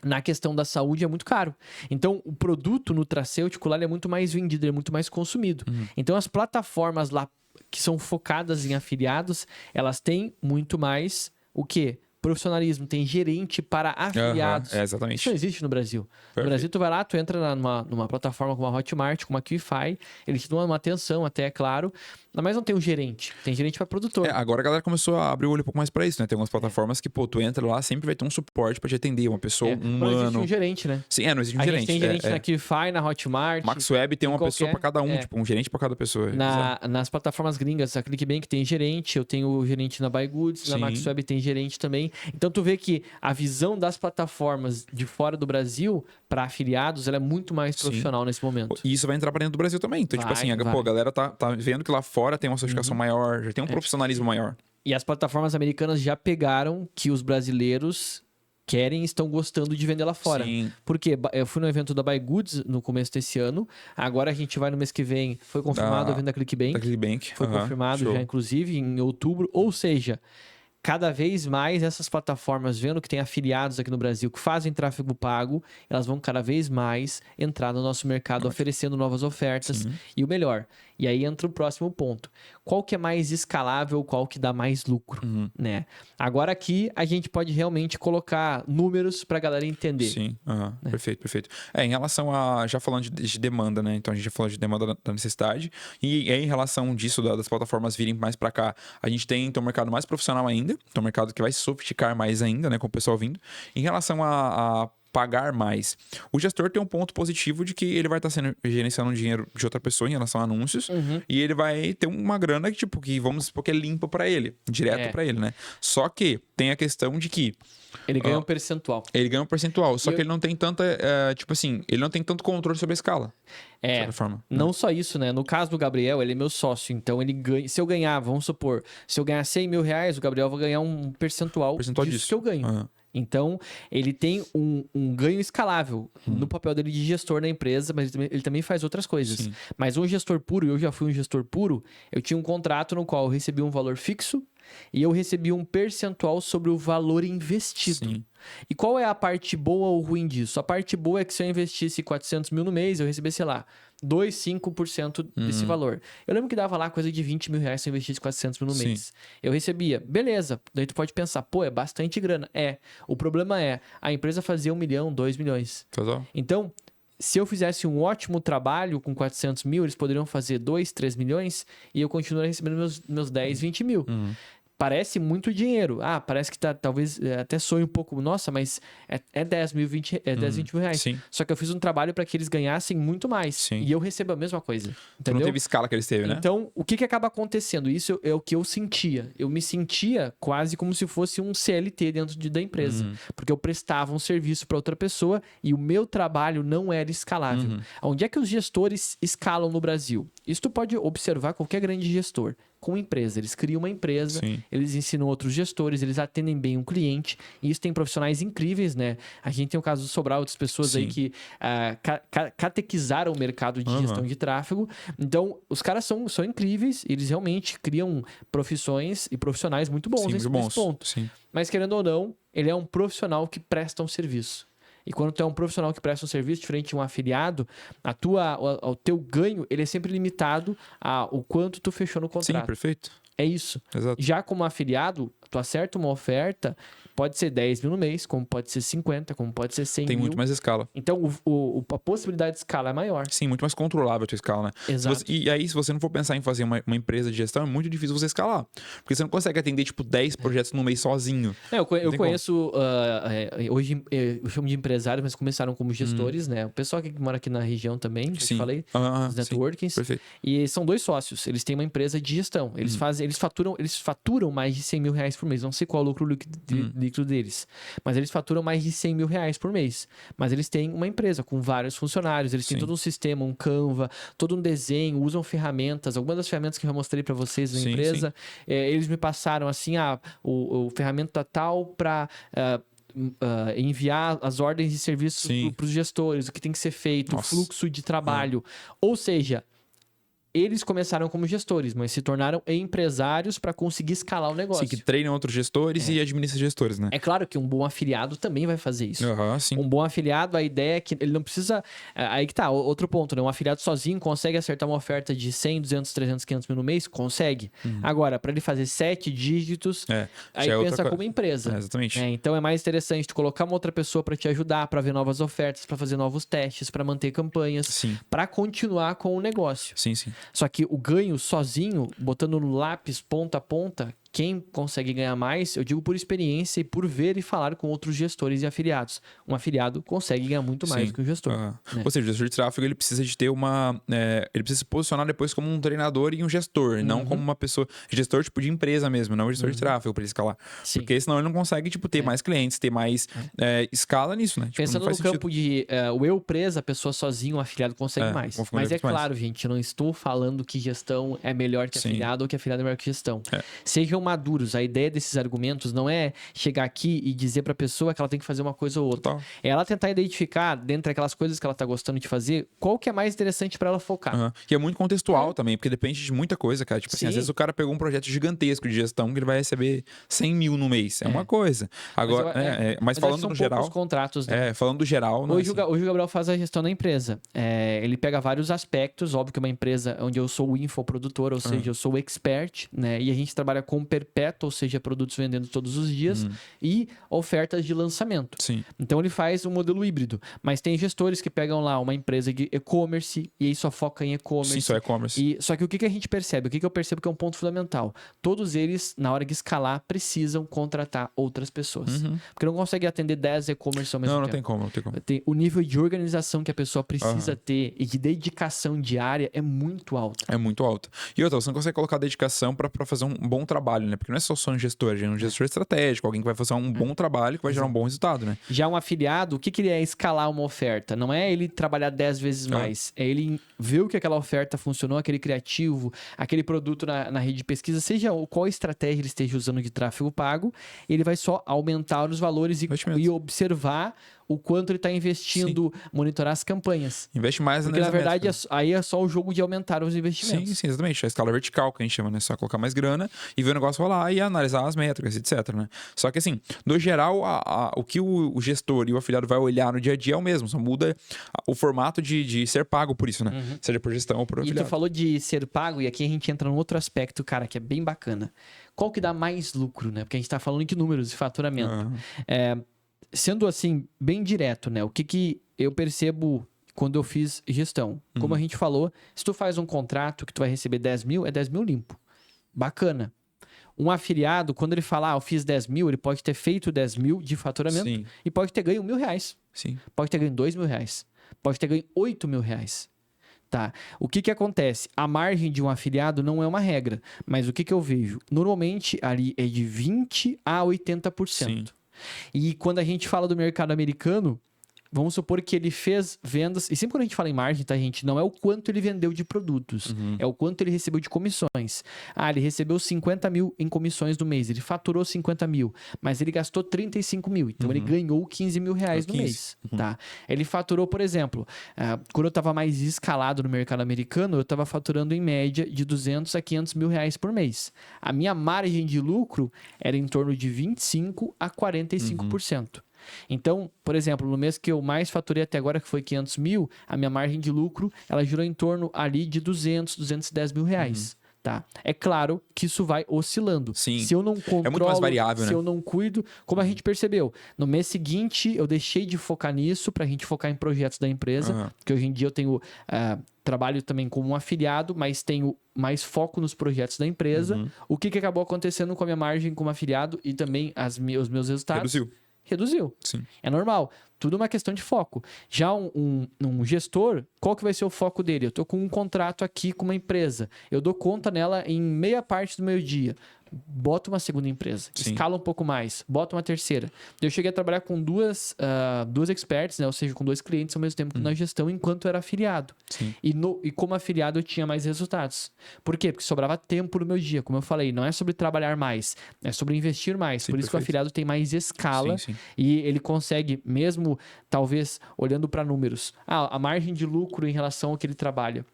[SPEAKER 1] na questão da saúde, é muito caro. Então, o produto nutracêutico lá é muito mais vendido, é muito mais consumido. Então, as plataformas lá que são focadas em afiliados, elas têm muito mais o quê? Profissionalismo, tem gerente para afiliados.
[SPEAKER 2] Exatamente.
[SPEAKER 1] Isso não existe no Brasil. No Brasil, tu vai lá, tu entra numa plataforma como a Hotmart, como a QFI, eles te dão uma atenção até, é claro, mas não tem um gerente. Tem gerente para produtor.
[SPEAKER 2] Agora a galera começou a abrir o olho um pouco mais pra isso, né? Tem algumas plataformas que, tu entra lá, sempre vai ter um suporte pra te atender, uma pessoa, um
[SPEAKER 1] não
[SPEAKER 2] humano.
[SPEAKER 1] existe um gerente, né?
[SPEAKER 2] Sim, não existe um
[SPEAKER 1] a
[SPEAKER 2] gerente.
[SPEAKER 1] gente tem gerente na QFI, na Hotmart.
[SPEAKER 2] MaxWeb tem uma pessoa pra cada um, tipo, um gerente pra cada pessoa.
[SPEAKER 1] Nas plataformas gringas, a ClickBank tem gerente, eu tenho gerente na BuyGoods, na MaxWeb tem gerente também. Então, tu vê que a visão das plataformas de fora do Brasil para afiliados, ela é muito mais profissional nesse momento.
[SPEAKER 2] E isso vai entrar pra dentro do Brasil também. Então, tipo assim, a galera tá vendo que lá fora tem uma sofisticação maior, já tem um profissionalismo maior.
[SPEAKER 1] E as plataformas americanas já pegaram que os brasileiros querem e estão gostando de vender lá fora.
[SPEAKER 2] Sim.
[SPEAKER 1] Porque eu fui no evento da BuyGoods no começo desse ano, agora a gente vai no mês que vem, foi confirmado o evento da ClickBank.
[SPEAKER 2] Da ClickBank.
[SPEAKER 1] Foi confirmado já, inclusive, em outubro. Ou seja, cada vez mais essas plataformas, vendo que tem afiliados aqui no Brasil que fazem tráfego pago, elas vão cada vez mais entrar no nosso mercado oferecendo novas ofertas. E o melhor, e aí entra o próximo ponto. Qual que é mais escalável, qual que dá mais lucro, né? Agora aqui a gente pode realmente colocar números para a galera entender.
[SPEAKER 2] Sim, né? Perfeito. Em relação a... Já falando de demanda, né? Então a gente já falou de demanda da necessidade. E em relação disso, das plataformas virem mais para cá, a gente tem então um mercado mais profissional ainda. Então um mercado que vai se sofisticar mais ainda, né? Com o pessoal vindo. Em relação a pagar mais. O gestor tem um ponto positivo de que ele vai estar gerenciando dinheiro de outra pessoa em relação a anúncios e ele vai ter uma grana que, tipo, que vamos supor que é limpa para ele, direto para ele, né? Só que tem a questão de que
[SPEAKER 1] ele ganha um percentual.
[SPEAKER 2] Ele ganha um percentual, só que ele não tem tanta, tipo assim, ele não tem tanto controle sobre a escala. De certa forma,
[SPEAKER 1] não só isso, né? No caso do Gabriel, ele é meu sócio, então ele ganha. Se eu ganhar, vamos supor, se eu ganhar 100 mil reais, o Gabriel vai ganhar um percentual disso que eu ganho. Então, ele tem um ganho escalável no papel dele de gestor na empresa, mas ele também faz outras coisas. Sim. Mas um gestor puro, eu já fui um gestor puro, eu tinha um contrato no qual eu recebia um valor fixo e eu recebia um percentual sobre o valor investido. Sim. E qual é a parte boa ou ruim disso? A parte boa é que se eu investisse 400 mil no mês, eu recebesse, sei lá, 5% desse valor. Eu lembro que dava lá coisa de 20 mil reais se eu investisse 400 mil no mês. Eu recebia, beleza. Daí tu pode pensar, pô, é bastante grana. O problema é, a empresa fazia 1 milhão, 2 milhões.
[SPEAKER 2] Total.
[SPEAKER 1] Então, se eu fizesse um ótimo trabalho com 400 mil, eles poderiam fazer 2, 3 milhões e eu continuaria recebendo meus 10, 20 mil. Parece muito dinheiro. Parece que talvez até sonhe um pouco. Nossa, mas é 10 mil, 20 mil reais.
[SPEAKER 2] Sim.
[SPEAKER 1] Só que eu fiz um trabalho para que eles ganhassem muito mais. Sim. E eu recebo a mesma coisa. Entendeu?
[SPEAKER 2] Não teve escala que eles teve, né?
[SPEAKER 1] Então, o que acaba acontecendo? Isso é o que eu sentia. Eu me sentia quase como se fosse um CLT dentro da empresa. Porque eu prestava um serviço para outra pessoa e o meu trabalho não era escalável. Onde é que os gestores escalam no Brasil? Isso tu pode observar qualquer grande gestor. Com empresa. Eles criam uma empresa, eles ensinam outros gestores, eles atendem bem um cliente, e isso tem profissionais incríveis, né? A gente tem o caso do Sobral, outras pessoas aí que catequizaram o mercado de gestão de tráfego. Então, os caras são incríveis, eles realmente criam profissões e profissionais muito bons nesse ponto.
[SPEAKER 2] Sim.
[SPEAKER 1] Mas, querendo ou não, ele é um profissional que presta um serviço. E quando tu é um profissional que presta um serviço diferente de um afiliado, o teu ganho ele é sempre limitado ao quanto tu fechou no contrato.
[SPEAKER 2] Sim, perfeito.
[SPEAKER 1] É isso.
[SPEAKER 2] Exato.
[SPEAKER 1] Já como afiliado, tu acerta uma oferta, pode ser 10 mil no mês, como pode ser 50, como pode ser 100
[SPEAKER 2] Tem
[SPEAKER 1] mil.
[SPEAKER 2] muito mais escala.
[SPEAKER 1] Então, a possibilidade de escala é maior.
[SPEAKER 2] Sim, muito mais controlável a tua escala, né?
[SPEAKER 1] Exato.
[SPEAKER 2] E aí, se você não for pensar em fazer uma empresa de gestão, é muito difícil você escalar. Porque você não consegue atender, tipo, 10 projetos no mês sozinho.
[SPEAKER 1] Eu conheço, hoje eu chamo de empresários, mas começaram como gestores, né? O pessoal que mora aqui na região também, já te falei, os networkings.
[SPEAKER 2] Perfeito.
[SPEAKER 1] E são 2 sócios, eles têm uma empresa de gestão. Eles faturam mais de 100 mil reais por mês. Não sei qual é o lucro líquido deles. Mas eles faturam mais de 100 mil reais por mês. Mas eles têm uma empresa com vários funcionários, eles têm todo um sistema, um Canva, todo um desenho, usam ferramentas. Algumas das ferramentas que eu mostrei para vocês na empresa, eles me passaram assim, o ferramenta tal para enviar as ordens de serviço para os gestores, o que tem que ser feito, o fluxo de trabalho. Ou seja, eles começaram como gestores, mas se tornaram empresários para conseguir escalar o negócio.
[SPEAKER 2] Sim, que treinam outros gestores e administram gestores, né?
[SPEAKER 1] É claro que um bom afiliado também vai fazer isso.
[SPEAKER 2] Sim.
[SPEAKER 1] Um bom afiliado, a ideia é que ele não precisa... Aí que tá, outro ponto, né? Um afiliado sozinho consegue acertar uma oferta de 100, 200, 300, 500 mil no mês? Consegue. Agora, para ele fazer 7 dígitos, aí pensa como empresa.
[SPEAKER 2] Exatamente.
[SPEAKER 1] Então é mais interessante tu colocar uma outra pessoa para te ajudar, para ver novas ofertas, para fazer novos testes, para manter campanhas, para continuar com o negócio.
[SPEAKER 2] Sim.
[SPEAKER 1] Só que o ganho sozinho, botando no lápis ponta a ponta, quem consegue ganhar mais, eu digo por experiência e por ver e falar com outros gestores e afiliados. Um afiliado consegue ganhar muito mais do que um gestor. Né?
[SPEAKER 2] Ou seja, o gestor de tráfego ele precisa de ter ele precisa se posicionar depois como um treinador e um gestor, não como uma pessoa... Gestor tipo de empresa mesmo, não gestor de tráfego para ele escalar. Porque senão ele não consegue ter mais clientes, ter mais escala nisso, né? Tipo,
[SPEAKER 1] pensando no campo de o eu presa, a pessoa sozinha, o afiliado consegue mais. Mas é claro, gente, eu não estou falando que gestão é melhor que afiliado ou que afiliado é melhor que gestão. Sejam maduros. A ideia desses argumentos não é chegar aqui e dizer para a pessoa que ela tem que fazer uma coisa ou outra. Total. É ela tentar identificar, dentre aquelas coisas que ela tá gostando de fazer, qual que é mais interessante para ela focar.
[SPEAKER 2] E é muito contextual também, porque depende de muita coisa, cara. Tipo assim, às vezes o cara pegou um projeto gigantesco de gestão que ele vai receber 100 mil no mês. É uma coisa. Agora, mas falando no geral...
[SPEAKER 1] Os contratos, né?
[SPEAKER 2] Falando do geral...
[SPEAKER 1] Hoje o Gabriel faz a gestão da empresa. Ele pega vários aspectos. Óbvio que é uma empresa onde eu sou o infoprodutor, ou seja, eu sou o expert, né? E a gente trabalha com perpétua, ou seja, produtos vendendo todos os dias, e ofertas de lançamento.
[SPEAKER 2] Sim.
[SPEAKER 1] Então ele faz um modelo híbrido. Mas tem gestores que pegam lá uma empresa de e-commerce e aí só foca em e-commerce.
[SPEAKER 2] Sim, só e-commerce.
[SPEAKER 1] Só que o que a gente percebe? O que eu percebo que é um ponto fundamental? Todos eles, na hora de escalar, precisam contratar outras pessoas. Porque não consegue atender 10 e-commerce ao mesmo tempo.
[SPEAKER 2] Não tem como, não tem como.
[SPEAKER 1] O nível de organização que a pessoa precisa ter e de dedicação diária é muito alto.
[SPEAKER 2] É muito alto. E outra, você não consegue colocar dedicação para fazer um bom trabalho, né? Porque não é só um gestor, é um gestor estratégico, alguém que vai fazer um bom trabalho que vai gerar um bom resultado, né?
[SPEAKER 1] Já um afiliado, o que ele é escalar uma oferta? Não é ele trabalhar 10 vezes mais. É ele ver o que aquela oferta funcionou, aquele criativo, aquele produto na rede de pesquisa, seja qual estratégia ele esteja usando de tráfego pago, ele vai só aumentar os valores e observar o quanto ele está investindo, monitorar as campanhas.
[SPEAKER 2] Investe mais
[SPEAKER 1] Porque, na verdade, aí é só o jogo de aumentar os investimentos.
[SPEAKER 2] Sim, exatamente. A escala vertical que a gente chama, né? Só colocar mais grana e ver o negócio rolar e analisar as métricas, etc, né? Só que, assim, no geral, o que o gestor e o afiliado vai olhar no dia a dia é o mesmo. Só muda o formato de ser pago por isso, né? Seja por gestão ou por afiliado.
[SPEAKER 1] E tu falou de ser pago e aqui a gente entra num outro aspecto, cara, que é bem bacana. Qual que dá mais lucro, né? Porque a gente está falando de números e faturamento. Sendo assim, bem direto, né? O que eu percebo quando eu fiz gestão? Como a gente falou, se tu faz um contrato que tu vai receber 10 mil, é 10 mil limpo. Bacana. Um afiliado, quando ele fala, eu fiz 10 mil, ele pode ter feito 10 mil de faturamento e pode ter ganho R$1.000.
[SPEAKER 2] Sim.
[SPEAKER 1] Pode ter ganho R$2.000. Pode ter ganho R$8.000. Tá. O que acontece? A margem de um afiliado não é uma regra, mas o que eu vejo? Normalmente ali é de 20% a 80%. Sim. E quando a gente fala do mercado americano, vamos supor que ele fez vendas, e sempre quando a gente fala em margem, tá, gente? Não é o quanto ele vendeu de produtos, é o quanto ele recebeu de comissões. Ele recebeu 50 mil em comissões do mês, ele faturou 50 mil, mas ele gastou 35 mil, então ele ganhou 15 mil reais no mês, tá? Ele faturou, por exemplo, quando eu estava mais escalado no mercado americano, eu estava faturando em média de 200 a 500 mil reais por mês. A minha margem de lucro era em torno de 25 a 45%. Então, por exemplo, no mês que eu mais faturei até agora, que foi 500 mil, a minha margem de lucro, ela girou em torno ali de 200, 210 mil reais. Tá? É claro que isso vai oscilando.
[SPEAKER 2] Sim.
[SPEAKER 1] Se eu não controlo,
[SPEAKER 2] é muito mais variável,
[SPEAKER 1] se eu não cuido, como a gente percebeu, no mês seguinte eu deixei de focar nisso para a gente focar em projetos da empresa, porque hoje em dia eu tenho trabalho também como um afiliado, mas tenho mais foco nos projetos da empresa. O que acabou acontecendo com a minha margem como afiliado e também os meus resultados? Reduziu.
[SPEAKER 2] Sim.
[SPEAKER 1] É normal. Tudo uma questão de foco. Já um gestor, qual que vai ser o foco dele? Eu estou com um contrato aqui com uma empresa. Eu dou conta nela em meia parte do meu dia. Bota uma segunda empresa. Escala um pouco mais. Bota uma terceira. Eu cheguei a trabalhar com duas experts, né? Ou seja, com 2 clientes ao mesmo tempo na gestão, enquanto eu era afiliado. E como afiliado eu tinha mais resultados. Por quê? Porque sobrava tempo no meu dia. Como eu falei, não é sobre trabalhar mais, é sobre investir mais. Por isso que o afiliado tem mais escala e ele consegue, mesmo talvez olhando para números, a margem de lucro em relação ao que ele trabalha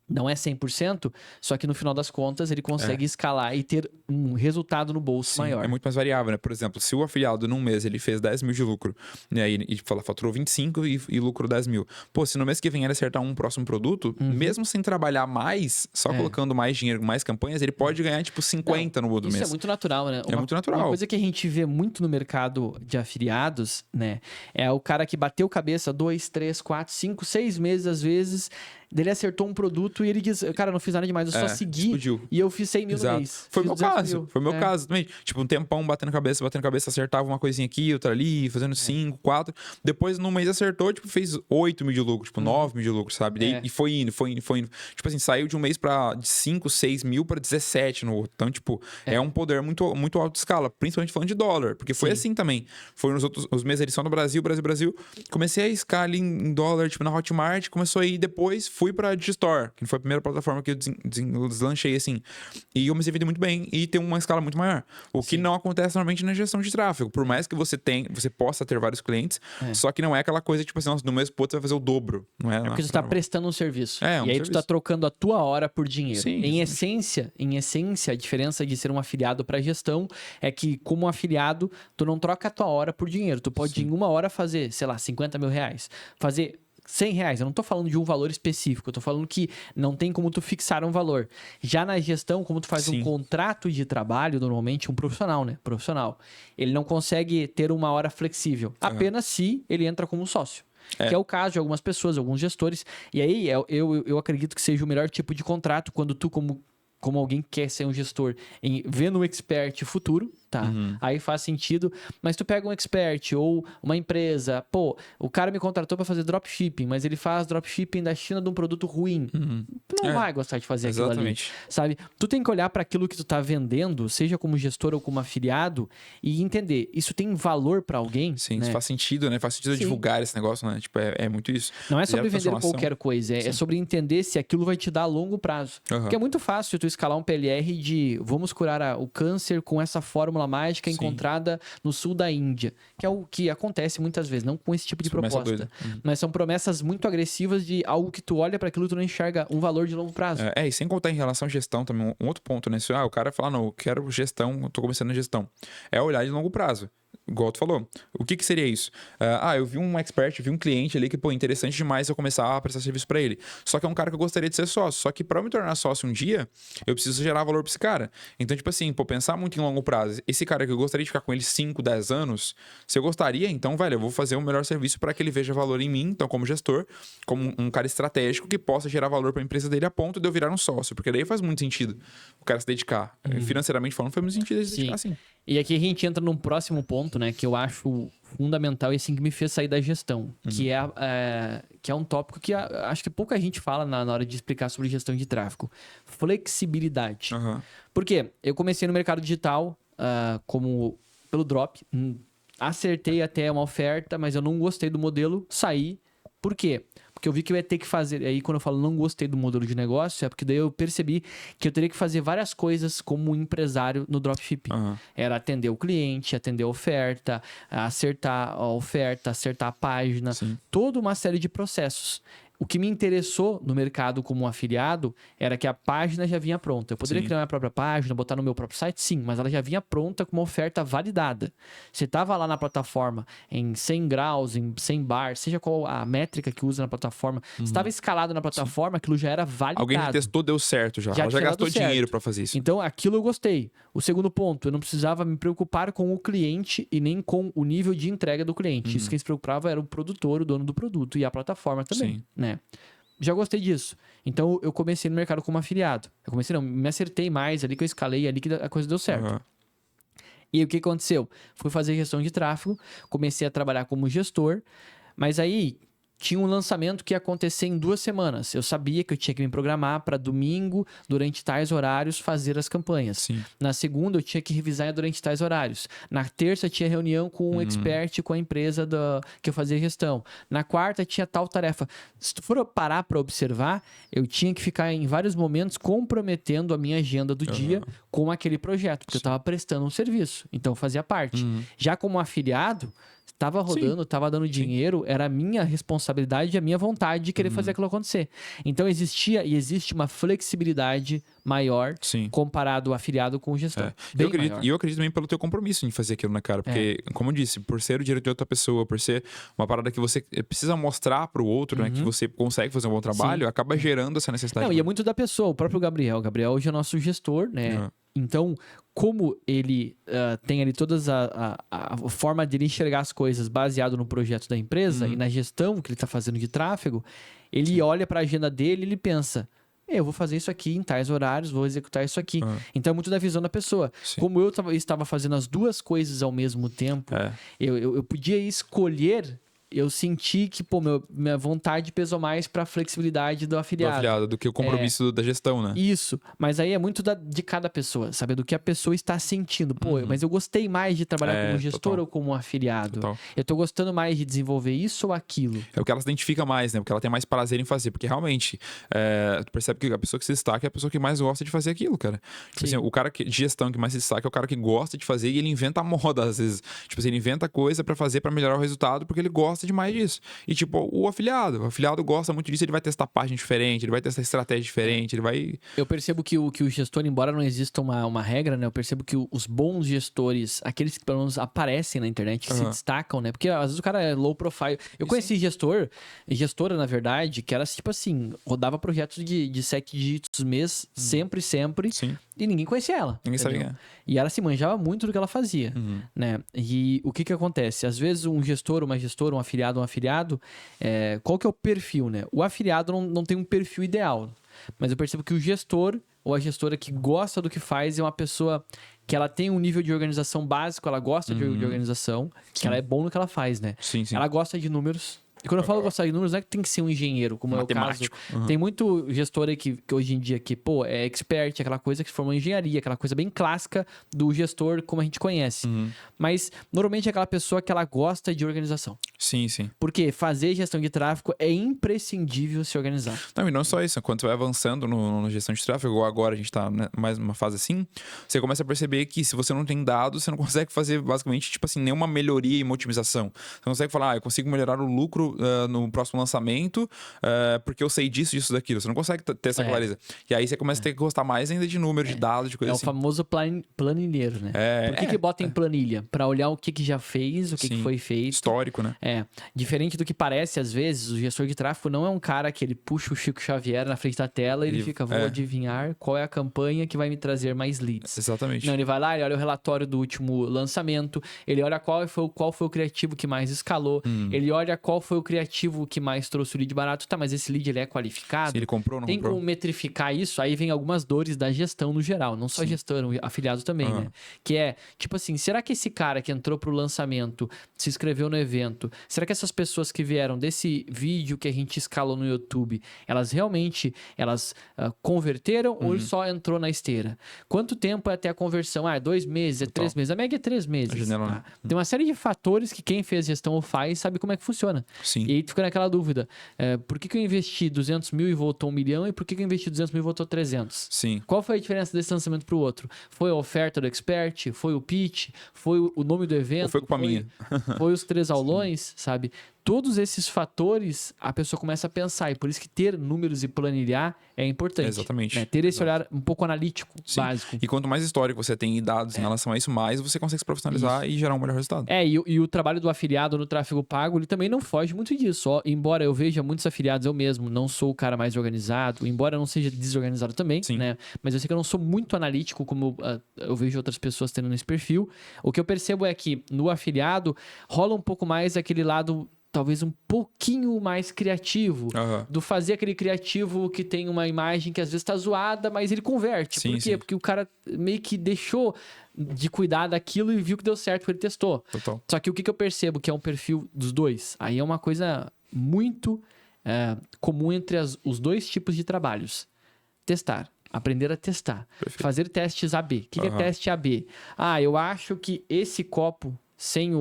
[SPEAKER 1] não é 100%, só que no final das contas ele consegue escalar e ter um resultado no bolso maior.
[SPEAKER 2] É muito mais variável, né? Por exemplo, se o afiliado num mês ele fez 10 mil de lucro, né? E faturou 25 e lucrou 10 mil. Pô, se no mês que vem ele acertar um próximo produto, mesmo sem trabalhar mais, só colocando mais dinheiro, mais campanhas, ele pode ganhar tipo 50 no outro mês.
[SPEAKER 1] Isso é muito natural, né?
[SPEAKER 2] Muito natural.
[SPEAKER 1] Uma coisa que a gente vê muito no mercado de afiliados, né? É o cara que bateu cabeça 2, 3, 4, 5, 6 meses às vezes. Ele acertou um produto e ele diz, cara, não fiz nada demais, eu só segui
[SPEAKER 2] explodiu.
[SPEAKER 1] E eu fiz 100 mil no mês.
[SPEAKER 2] Foi meu caso. Foi meu caso também. Tipo, um tempão batendo cabeça, acertava uma coisinha aqui, outra ali, fazendo 5, 4. Depois, no mês acertou, tipo, fez 8 mil de lucro, tipo, 9 mil de lucro, sabe? E foi indo. Tipo assim, saiu de um mês de 5, 6 mil para 17 no outro. Então, tipo, é um poder muito, muito alto de escala, principalmente falando de dólar. Porque foi assim também. Foi nos outros os meses eles só no Brasil. Comecei a escalar ali em dólar, tipo, na Hotmart, começou a ir depois. Fui pra Digistore, que foi a primeira plataforma que eu deslanchei, assim. E eu me vender muito bem e ter uma escala muito maior. O que não acontece normalmente na gestão de tráfego. Por mais que você possa ter vários clientes, só que não é aquela coisa, tipo assim, no mês pro outro você vai fazer o dobro. Não é
[SPEAKER 1] porque você tá prestando um serviço.
[SPEAKER 2] E
[SPEAKER 1] aí
[SPEAKER 2] serviço.
[SPEAKER 1] tu tá trocando a tua hora por dinheiro.
[SPEAKER 2] Sim,
[SPEAKER 1] em essência, a diferença de ser um afiliado para gestão é que, como afiliado, tu não troca a tua hora por dinheiro. Tu pode em uma hora fazer, sei lá, 50 mil reais. Fazer R$100. Eu não tô falando de um valor específico. Eu tô falando que não tem como tu fixar um valor. Já na gestão, como tu faz um contrato de trabalho, normalmente um profissional, né? Profissional. Ele não consegue ter uma hora flexível. Apenas se ele entra como sócio. Que é o caso de algumas pessoas, alguns gestores. E aí, eu acredito que seja o melhor tipo de contrato quando tu, como alguém que quer ser um gestor, vê no expert futuro, tá? Aí faz sentido. Mas tu pega um expert ou uma empresa, pô, o cara me contratou para fazer dropshipping, mas ele faz dropshipping da China de um produto ruim. Tu não vai gostar de fazer aquilo ali, sabe? Tu tem que olhar para aquilo que tu tá vendendo, seja como gestor ou como afiliado, e entender, isso tem valor para alguém?
[SPEAKER 2] Sim,
[SPEAKER 1] né?
[SPEAKER 2] Isso faz sentido, né? Faz sentido divulgar esse negócio, né? Tipo, é muito isso.
[SPEAKER 1] Não é sobre vender qualquer coisa, é sobre entender se aquilo vai te dar a longo prazo. Porque é muito fácil tu escalar um PLR de vamos curar o câncer com essa fórmula mágica encontrada no sul da Índia, que é o que acontece muitas vezes, não com esse tipo de proposta. Mas são promessas muito agressivas de algo que tu olha para aquilo e tu não enxerga um valor de longo prazo.
[SPEAKER 2] E sem contar em relação à gestão também, um outro ponto, né? Se o cara fala, não, eu quero gestão, eu tô começando a gestão. É olhar de longo prazo. Igual tu falou. O que seria isso? Eu vi um expert, vi um cliente ali que, pô, interessante demais eu começar a prestar serviço pra ele. Só que é um cara que eu gostaria de ser sócio. Só que pra eu me tornar sócio um dia, eu preciso gerar valor pra esse cara. Então, tipo assim, pô, pensar muito em longo prazo. Esse cara que eu gostaria de ficar com ele 5, 10 anos, se eu gostaria, então, velho, eu vou fazer o melhor serviço pra que ele veja valor em mim, então, como gestor, como um cara estratégico que possa gerar valor pra empresa dele a ponto de eu virar um sócio. Porque daí faz muito sentido o cara se dedicar. Financeiramente falando, faz muito sentido ele se dedicar, sim.
[SPEAKER 1] E aqui a gente entra num próximo ponto, né, que eu acho fundamental e assim que me fez sair da gestão, que é um tópico que acho que pouca gente fala na hora de explicar sobre gestão de tráfego. Flexibilidade. Por quê? Eu comecei no mercado digital como pelo drop, acertei até uma oferta, mas eu não gostei do modelo, saí. Por quê? Porque eu vi que eu ia ter que fazer... Aí, quando eu falo não gostei do modelo de negócio, é porque daí eu percebi que eu teria que fazer várias coisas como empresário no dropshipping. Era atender o cliente, atender a oferta, acertar a oferta, acertar a página. Toda uma série de processos. O que me interessou no mercado como afiliado era que a página já vinha pronta. Eu poderia criar minha própria página, botar no meu próprio site, sim, mas ela já vinha pronta com uma oferta validada. Você estava lá na plataforma em 100 graus, em 100 bar, seja qual a métrica que usa na plataforma, estava escalado na plataforma, aquilo já era validado.
[SPEAKER 2] Alguém já testou, deu certo já. Ela já gastou dinheiro para fazer isso.
[SPEAKER 1] Então, aquilo eu gostei. O segundo ponto, eu não precisava me preocupar com o cliente e nem com o nível de entrega do cliente. Isso quem se preocupava era o produtor, o dono do produto e a plataforma também, né? Já gostei disso. Então, eu comecei no mercado como afiliado. Me acertei mais ali, que eu escalei ali, que a coisa deu certo. E o que aconteceu? Fui fazer gestão de tráfego, comecei a trabalhar como gestor, mas aí tinha um lançamento que ia acontecer em 2 semanas. Eu sabia que eu tinha que me programar para domingo, durante tais horários, fazer as campanhas. Na segunda, eu tinha que revisar durante tais horários. Na terça, tinha reunião com um expert, com a empresa que eu fazia gestão. Na quarta, tinha tal tarefa. Se tu for parar para observar, eu tinha que ficar em vários momentos comprometendo a minha agenda do dia com aquele projeto, porque eu estava prestando um serviço. Então, fazia parte. Já como afiliado, estava rodando, estava dando dinheiro, era a minha responsabilidade e a minha vontade de querer fazer aquilo acontecer. Então, existia e existe uma flexibilidade maior comparado ao afiliado com o gestor.
[SPEAKER 2] E eu acredito também pelo teu compromisso em fazer aquilo, né, cara? Porque, como eu disse, por ser o direito de outra pessoa, por ser uma parada que você precisa mostrar pro outro, né, que você consegue fazer um bom trabalho, acaba gerando essa necessidade.
[SPEAKER 1] Não, e é muito da pessoa, o próprio Gabriel. O Gabriel hoje é nosso gestor, né? Então, como ele tem ali todas a forma de ele enxergar as coisas baseado no projeto da empresa e na gestão que ele está fazendo de tráfego, ele olha para a agenda dele e ele pensa, eu vou fazer isso aqui em tais horários, vou executar isso aqui. Então é muito da visão da pessoa. Como eu estava fazendo as duas coisas ao mesmo tempo, eu podia escolher... Eu senti que, minha vontade pesou mais pra flexibilidade do afiliado.
[SPEAKER 2] Do que o compromisso da gestão, né?
[SPEAKER 1] Isso. Mas aí é muito de cada pessoa, sabe? Do que a pessoa está sentindo. Mas eu gostei mais de trabalhar como gestor ou como afiliado. Eu tô gostando mais de desenvolver isso ou aquilo.
[SPEAKER 2] É o que ela se identifica mais, né? Porque ela tem mais prazer em fazer. Porque realmente, tu percebe que a pessoa que se destaca é a pessoa que mais gosta de fazer aquilo, cara. Tipo assim, o cara de gestão que mais se destaca é o cara que gosta de fazer e ele inventa a moda, às vezes. Tipo assim, ele inventa coisa pra fazer, pra melhorar o resultado, porque ele gosta gosta demais disso. E, tipo, o afiliado gosta muito disso, ele vai testar página diferente, ele vai testar estratégia diferente, ele vai...
[SPEAKER 1] Eu percebo que o gestor, embora não exista uma regra, né? Eu percebo que os bons gestores, aqueles que pelo menos aparecem na internet, que se destacam, né? Porque às vezes o cara é low profile. Eu conheci gestora, na verdade, que era tipo assim, rodava projetos de 7 dígitos mês, sempre,
[SPEAKER 2] Sim.
[SPEAKER 1] e ninguém conhecia ela.
[SPEAKER 2] Ninguém sabia
[SPEAKER 1] entendeu?
[SPEAKER 2] quem é.
[SPEAKER 1] E ela se manjava muito do que ela fazia, né? E o que acontece? Às vezes um gestor, uma gestora, um afiliado, qual que é o perfil, né? O afiliado não tem um perfil ideal, mas eu percebo que o gestor ou a gestora que gosta do que faz é uma pessoa que ela tem um nível de organização básico, ela gosta de organização, que ela é bom no que ela faz, né?
[SPEAKER 2] Sim.
[SPEAKER 1] Ela gosta de números. E quando eu falo gostar de números, não é que tem que ser um engenheiro, como é o caso. Tem muito gestor aí que hoje em dia é expert, aquela coisa que se formou em engenharia, aquela coisa bem clássica do gestor como a gente conhece. Mas, normalmente, é aquela pessoa que ela gosta de organização.
[SPEAKER 2] Sim.
[SPEAKER 1] Porque fazer gestão de tráfego é imprescindível se organizar.
[SPEAKER 2] Não, e não só isso. Quando você vai avançando no gestão de tráfego, igual agora a gente tá mais numa fase assim, você começa a perceber que se você não tem dados, você não consegue fazer, basicamente, tipo assim, nenhuma melhoria e uma otimização. Você consegue falar, eu consigo melhorar o lucro no próximo lançamento porque eu sei disso, daquilo. Você não consegue ter essa clareza. E aí você começa a ter que gostar mais ainda de números, de dados, de coisas assim.
[SPEAKER 1] É o famoso planilheiro, né? Por que bota em planilha? Pra olhar o que já fez, o que foi feito.
[SPEAKER 2] Histórico, né?
[SPEAKER 1] Diferente do que parece, às vezes, o gestor de tráfego não é um cara que ele puxa o Chico Xavier na frente da tela e ele fica, vou adivinhar qual é a campanha que vai me trazer mais leads.
[SPEAKER 2] Exatamente.
[SPEAKER 1] Não, ele vai lá, ele olha o relatório do último lançamento, ele olha qual foi o criativo que mais escalou, ele olha qual foi o criativo que mais trouxe o lead barato. Tá, mas esse lead ele é qualificado?
[SPEAKER 2] Se ele comprou ou não
[SPEAKER 1] Tem
[SPEAKER 2] comprou?
[SPEAKER 1] como metrificar isso? Aí vem algumas dores da gestão no geral, não só gestão, afiliado também, né? Que é, tipo assim, será que esse cara que entrou pro lançamento, se inscreveu no evento, será que essas pessoas que vieram desse vídeo que a gente escalou no YouTube, elas realmente, converteram ou ele só entrou na esteira? Quanto tempo é até a conversão? É 2 meses, é 3 meses? A média é 3 meses.
[SPEAKER 2] Janela,
[SPEAKER 1] tá? Tem uma série de fatores que quem fez gestão ou faz sabe como é que funciona.
[SPEAKER 2] Sim.
[SPEAKER 1] E aí tu fica naquela dúvida, por que eu investi 200 mil e voltou 1 milhão e por que eu investi 200 mil e voltou 300?
[SPEAKER 2] Sim.
[SPEAKER 1] Qual foi a diferença desse lançamento para o outro? Foi a oferta do expert? Foi o pitch? Foi o nome do evento?
[SPEAKER 2] Ou foi culpa minha?
[SPEAKER 1] Foi os 3 aulões, sabe? Todos esses fatores a pessoa começa a pensar e por isso que ter números e planilhar é importante.
[SPEAKER 2] Exatamente.
[SPEAKER 1] Né? Ter esse olhar um pouco analítico, básico.
[SPEAKER 2] E quanto mais histórico você tem e dados em relação a isso, mais você consegue se profissionalizar e gerar um melhor resultado.
[SPEAKER 1] E o trabalho do afiliado no tráfego pago, ele também não foge muito disso. Embora eu veja muitos afiliados, eu mesmo não sou o cara mais organizado, embora eu não seja desorganizado também, né? Mas eu sei que eu não sou muito analítico, como eu vejo outras pessoas tendo nesse perfil. O que eu percebo é que no afiliado rola um pouco mais aquele lado talvez um pouquinho mais criativo, do fazer aquele criativo que tem uma imagem que às vezes tá zoada, mas ele converte. Por quê? Porque o cara meio que deixou de cuidar daquilo e viu que deu certo, ele testou.
[SPEAKER 2] Total.
[SPEAKER 1] Só que o que eu percebo que é um perfil dos dois, aí é uma coisa muito comum entre os dois tipos de trabalhos. Testar. Aprender a testar.
[SPEAKER 2] Perfeito.
[SPEAKER 1] Fazer testes AB. O que é teste AB? Eu acho que esse copo sem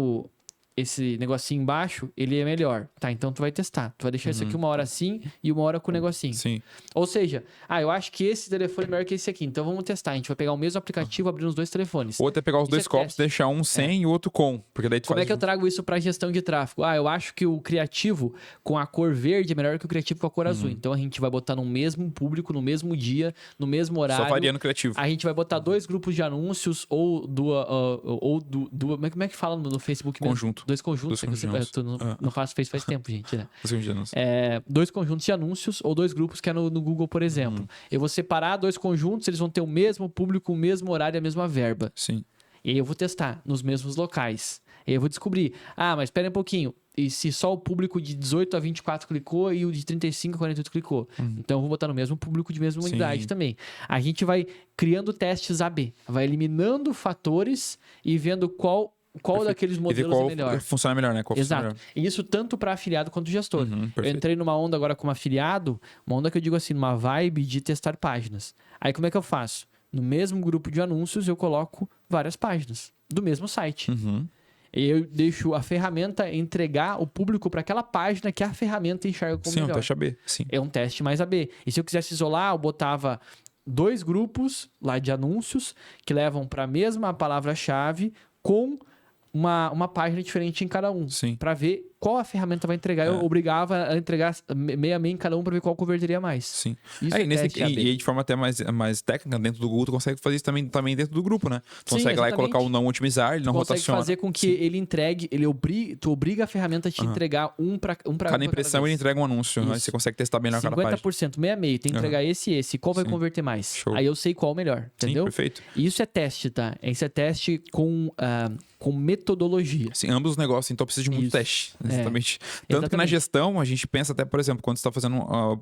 [SPEAKER 1] esse negocinho embaixo, ele é melhor. Tá, então tu vai testar. Tu vai deixar isso aqui 1 hora assim e 1 hora com o negocinho.
[SPEAKER 2] Sim.
[SPEAKER 1] Ou seja, eu acho que esse telefone é melhor que esse aqui. Então vamos testar. A gente vai pegar o mesmo aplicativo, abrir os 2 telefones.
[SPEAKER 2] Ou até pegar os 2 copos, deixar um sem e o outro com. Porque daí tu
[SPEAKER 1] Como é que eu trago isso para gestão de tráfego? Eu acho que o criativo com a cor verde é melhor que o criativo com a cor azul. Então a gente vai botar no mesmo público, no mesmo dia, no mesmo horário.
[SPEAKER 2] Só variando o criativo.
[SPEAKER 1] A gente vai botar 2 grupos de anúncios ou como é que fala no Facebook mesmo?
[SPEAKER 2] Conjunto.
[SPEAKER 1] 2 conjuntos. Não faço face faz tempo, gente, né? 2 conjuntos de anúncios ou 2 grupos que é no Google, por exemplo. Eu vou separar 2 conjuntos, eles vão ter o mesmo público, o mesmo horário e a mesma verba.
[SPEAKER 2] Sim.
[SPEAKER 1] E aí eu vou testar nos mesmos locais. E aí eu vou descobrir, mas espera um pouquinho, e se só o público de 18 a 24 clicou e o de 35 a 48 clicou? Então eu vou botar no mesmo público de mesma unidade também. A gente vai criando testes AB, vai eliminando fatores e vendo qual daqueles modelos é melhor.
[SPEAKER 2] Funciona melhor, né? Qual
[SPEAKER 1] Exato.
[SPEAKER 2] Melhor.
[SPEAKER 1] E isso tanto para afiliado quanto gestor. Eu entrei numa onda agora como afiliado, uma onda que eu digo assim, numa vibe de testar páginas. Aí como é que eu faço? No mesmo grupo de anúncios eu coloco várias páginas do mesmo site. E eu deixo a ferramenta entregar o público para aquela página que a ferramenta enxerga como melhor.
[SPEAKER 2] Sim, um teste AB. Sim.
[SPEAKER 1] É um teste mais AB. E se eu quisesse isolar, eu botava 2 grupos lá de anúncios que levam para a mesma palavra-chave com uma página diferente em cada um.
[SPEAKER 2] Sim.
[SPEAKER 1] Para ver qual a ferramenta vai entregar. Eu obrigava a entregar meio a meio em cada um para ver qual converteria mais.
[SPEAKER 2] Sim.
[SPEAKER 1] Isso
[SPEAKER 2] E aí, de forma até mais técnica, dentro do Google, tu consegue fazer isso também dentro do grupo, né? Tu consegue lá e colocar o não otimizar, ele não rotaciona.
[SPEAKER 1] Tu consegue fazer com que ele entregue, tu obriga a ferramenta a te entregar um para
[SPEAKER 2] cada impressão ele entrega um anúncio, né? Você consegue testar bem na cada página.
[SPEAKER 1] 50%, meio a meio, tem que entregar esse e esse. Qual vai converter mais?
[SPEAKER 2] Show.
[SPEAKER 1] Aí eu sei qual melhor, entendeu?
[SPEAKER 2] Sim, perfeito.
[SPEAKER 1] E isso é teste, tá? Isso é teste com metodologia.
[SPEAKER 2] Sim, ambos os negócios, então precisa de muito teste. Exatamente. Tanto que na gestão, a gente pensa até, por exemplo, quando você está fazendo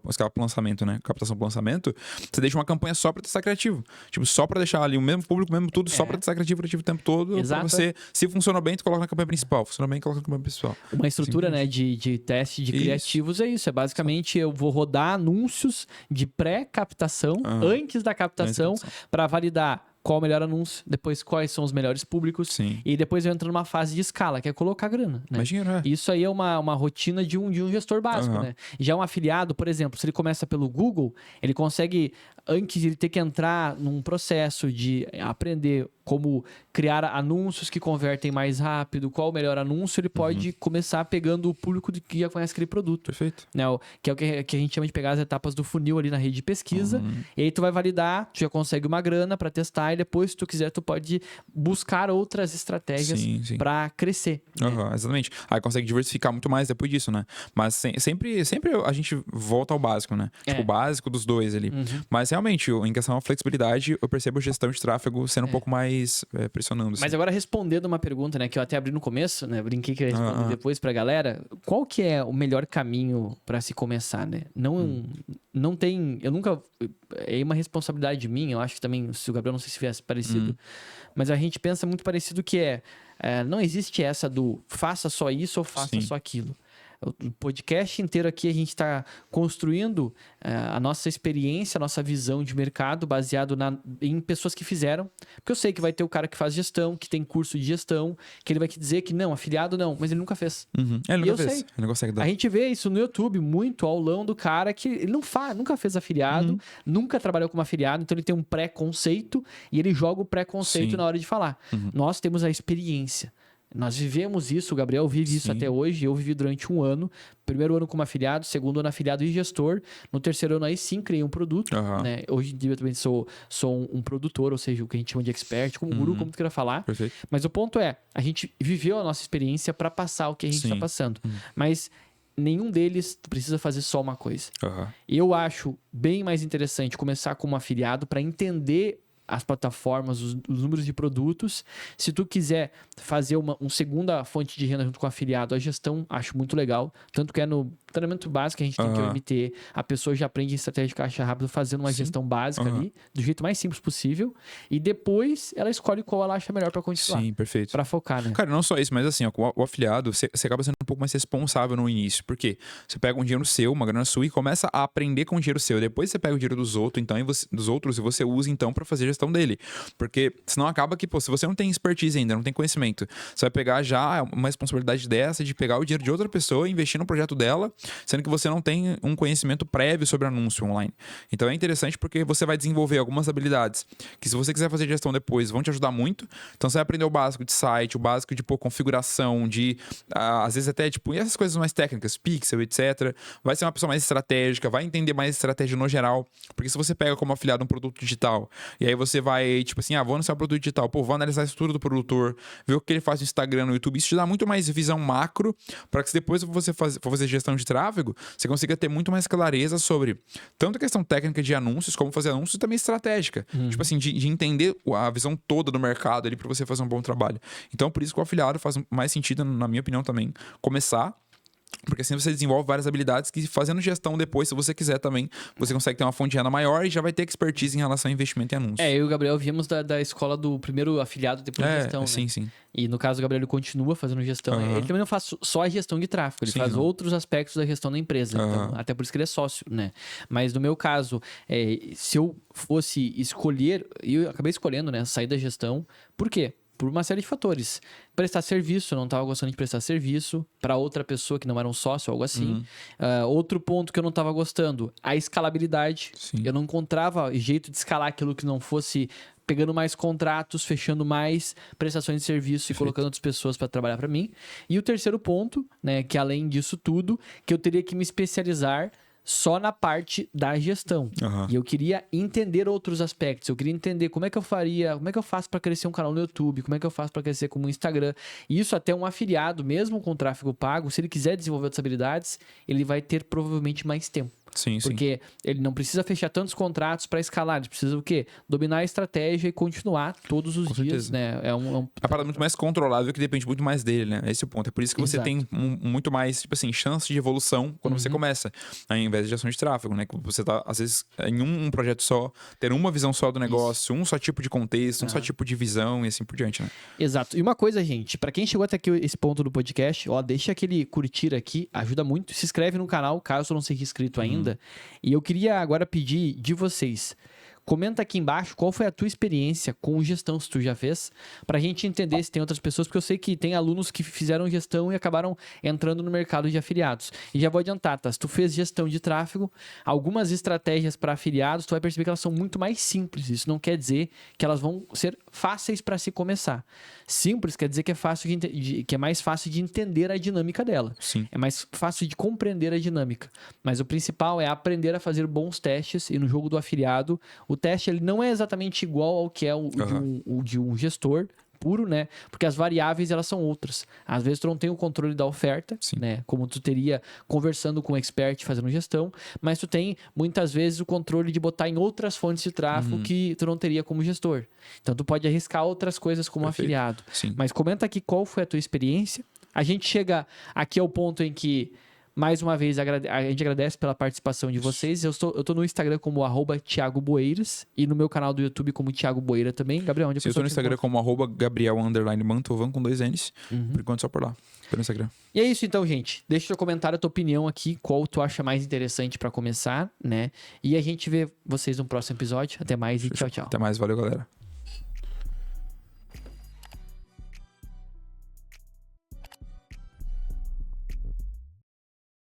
[SPEAKER 2] escala para lançamento, né? Captação para lançamento, você deixa uma campanha só para testar criativo. Tipo, só para deixar ali o mesmo público, o mesmo tudo, só para testar criativo o tempo todo. Para você, se funcionou bem, tu coloca na campanha principal. Funcionou bem, coloca na campanha principal.
[SPEAKER 1] Uma estrutura, né, de teste de criativos é isso. É basicamente eu vou rodar anúncios de pré-captação, antes da captação, para validar qual o melhor anúncio, depois quais são os melhores públicos.
[SPEAKER 2] Sim.
[SPEAKER 1] E depois eu entro numa fase de escala, que é colocar grana. Né?
[SPEAKER 2] Imagina,
[SPEAKER 1] Isso aí é uma rotina de um gestor básico. Né? Já um afiliado, por exemplo, se ele começa pelo Google, ele consegue, antes de ele ter que entrar num processo de aprender como criar anúncios que convertem mais rápido, qual o melhor anúncio, ele pode começar pegando o público que já conhece aquele produto.
[SPEAKER 2] Perfeito.
[SPEAKER 1] Né? Que é o que a gente chama de pegar as etapas do funil ali na rede de pesquisa. E aí tu vai validar, tu já consegue uma grana para testar e depois, se tu quiser, tu pode buscar outras estratégias para crescer. Né?
[SPEAKER 2] Exatamente. Aí consegue diversificar muito mais depois disso, né? Mas sempre a gente volta ao básico, né? Tipo, o básico dos dois ali. Mas realmente, em questão à flexibilidade, eu percebo a gestão de tráfego sendo um pouco mais pressionando.
[SPEAKER 1] Mas agora respondendo uma pergunta, né, que eu até abri no começo, né, brinquei que eu ia responder depois pra galera, qual que é o melhor caminho para se começar, né? Não tem, eu nunca, é uma responsabilidade minha, eu acho que também, se o Gabriel não sei se viesse parecido, mas a gente pensa muito parecido que não existe essa do faça só isso ou faça só aquilo. O podcast inteiro aqui a gente está construindo a nossa experiência, a nossa visão de mercado baseado em pessoas que fizeram. Porque eu sei que vai ter o cara que faz gestão, que tem curso de gestão, que ele vai te dizer que não, afiliado não, mas ele nunca fez.
[SPEAKER 2] Ele nunca fez. Ele não consegue dar.
[SPEAKER 1] A gente vê isso no YouTube muito ao longo do cara que ele nunca fez afiliado, nunca trabalhou como afiliado, então ele tem um pré-conceito e ele joga o pré-conceito na hora de falar. Nós temos a experiência. Nós vivemos isso, o Gabriel vive isso até hoje, eu vivi durante 1 ano, primeiro ano como afiliado, segundo ano afiliado e gestor, no terceiro ano aí sim criei um produto, né? Hoje em dia eu também sou um produtor, ou seja, o que a gente chama de expert, como guru, como tu queira falar.
[SPEAKER 2] Perfeito.
[SPEAKER 1] Mas o ponto a gente viveu a nossa experiência para passar o que a gente está passando, mas nenhum deles precisa fazer só uma coisa. Eu acho bem mais interessante começar como afiliado para entender as plataformas, os números de produtos. Se tu quiser fazer uma segunda fonte de renda junto com o afiliado, a gestão, acho muito legal. Tanto que no treinamento básico que a gente tem que é o MT, a pessoa já aprende estratégia de caixa rápido fazendo uma gestão básica ali, do jeito mais simples possível. E depois ela escolhe qual ela acha melhor para continuar.
[SPEAKER 2] Sim, perfeito.
[SPEAKER 1] Para focar, né?
[SPEAKER 2] Cara, não só isso, mas assim, ó, o afiliado, você acaba sendo um pouco mais responsável no início. Por quê? Você pega um dinheiro seu, uma grana sua, e começa a aprender com o dinheiro seu. Depois você pega o dinheiro dos outros, então, e você usa, então, para fazer a gestão dele. Porque senão acaba que, pô, se você não tem expertise ainda, não tem conhecimento, você vai pegar já uma responsabilidade dessa de pegar o dinheiro de outra pessoa e investir no projeto dela, sendo que você não tem um conhecimento prévio sobre anúncio online. Então é interessante porque você vai desenvolver algumas habilidades que, se você quiser fazer gestão depois, vão te ajudar muito. Então você vai aprender o básico de site, o básico de configuração, de às vezes até essas coisas mais técnicas, pixel, etc. Vai ser uma pessoa mais estratégica, vai entender mais estratégia no geral. Porque se você pega como afiliado um produto digital e aí você vai, tipo assim, vou anunciar o produto digital, vou analisar a estrutura do produtor, ver o que ele faz no Instagram, no YouTube, isso te dá muito mais visão macro para que depois você for fazer gestão de tráfego, você consiga ter muito mais clareza sobre tanto a questão técnica de anúncios, como fazer anúncios, e também estratégica. Tipo assim, de entender a visão toda do mercado ali para você fazer um bom trabalho. Então, por isso que o afiliado faz mais sentido, na minha opinião também, começar. Porque assim você desenvolve várias habilidades que, fazendo gestão depois, se você quiser também, você consegue ter uma fonte de renda maior e já vai ter expertise em relação a investimento em anúncios.
[SPEAKER 1] Eu e o Gabriel viemos da escola do primeiro afiliado, depois de gestão,
[SPEAKER 2] sim,
[SPEAKER 1] né?
[SPEAKER 2] Sim.
[SPEAKER 1] E no caso, o Gabriel ele continua fazendo gestão. Ele também não faz só a gestão de tráfego, ele faz outros aspectos da gestão da empresa. Então, até por isso que ele é sócio, né? Mas no meu caso, se eu fosse escolher, e eu acabei escolhendo, né, sair da gestão, por quê? Por uma série de fatores. Prestar serviço, eu não estava gostando de prestar serviço para outra pessoa que não era um sócio, algo assim. Outro ponto que eu não estava gostando, a escalabilidade.
[SPEAKER 2] Sim.
[SPEAKER 1] Eu não encontrava jeito de escalar aquilo que não fosse pegando mais contratos, fechando mais prestações de serviço e colocando outras pessoas para trabalhar para mim. E o terceiro ponto, né, que além disso tudo, que eu teria que me especializar só na parte da gestão. E eu queria entender outros aspectos. Eu queria entender como é que eu faria, como é que eu faço para crescer um canal no YouTube, como é que eu faço para crescer como um Instagram. E isso até um afiliado, mesmo com tráfego pago, se ele quiser desenvolver outras habilidades, ele vai ter provavelmente mais tempo.
[SPEAKER 2] Sim,
[SPEAKER 1] Porque ele não precisa fechar tantos contratos para escalar. Ele precisa o quê? Dominar a estratégia e continuar todos os dias, né? É uma
[SPEAKER 2] parada muito mais controlável que depende muito mais dele, né? Esse é o ponto. É por isso que você
[SPEAKER 1] Exato.
[SPEAKER 2] tem muito mais, tipo assim, chance de evolução quando você começa, ao invés de gestão de tráfego, né? Que você tá, às vezes, em um projeto só, ter uma visão só do negócio, um só tipo de contexto, um só tipo de visão e assim por diante, né?
[SPEAKER 1] Exato. E uma coisa, gente, para quem chegou até aqui esse ponto do podcast, ó, deixa aquele curtir aqui, ajuda muito. Se inscreve no canal, caso não seja inscrito ainda. E eu queria agora pedir de vocês, comenta aqui embaixo qual foi a tua experiência com gestão, se tu já fez, pra gente entender se tem outras pessoas, porque eu sei que tem alunos que fizeram gestão e acabaram entrando no mercado de afiliados. E já vou adiantar, tá? Se tu fez gestão de tráfego, algumas estratégias para afiliados, tu vai perceber que elas são muito mais simples. Isso não quer dizer que elas vão ser fáceis para se começar. Simples quer dizer que é fácil que é mais fácil de entender a dinâmica dela.
[SPEAKER 2] Sim.
[SPEAKER 1] É mais fácil de compreender a dinâmica. Mas o principal é aprender a fazer bons testes e no jogo do afiliado, o teste ele não é exatamente igual ao que é o de um gestor puro, né? Porque as variáveis, elas são outras. Às vezes tu não tem o controle da oferta, né? Como tu teria conversando com um expert fazendo gestão, mas tu tem, muitas vezes, o controle de botar em outras fontes de tráfego que tu não teria como gestor. Então, tu pode arriscar outras coisas como afiliado.
[SPEAKER 2] Sim.
[SPEAKER 1] Mas comenta aqui qual foi a tua experiência. A gente chega aqui ao ponto em que, mais uma vez, a gente agradece pela participação de vocês. Eu tô no Instagram como @Thiago Boeiras e no meu canal do YouTube como Thiago Boeira também. Gabriel, onde a
[SPEAKER 2] Sim, eu tô no Instagram como @Gabriel_Mantovan com 2 N's. Por enquanto só por lá, pelo Instagram.
[SPEAKER 1] E é isso então, gente. Deixa o teu comentário, a tua opinião aqui, qual tu acha mais interessante pra começar, né? E a gente vê vocês no próximo episódio. Até mais e tchau, tchau.
[SPEAKER 2] Até mais, valeu, galera.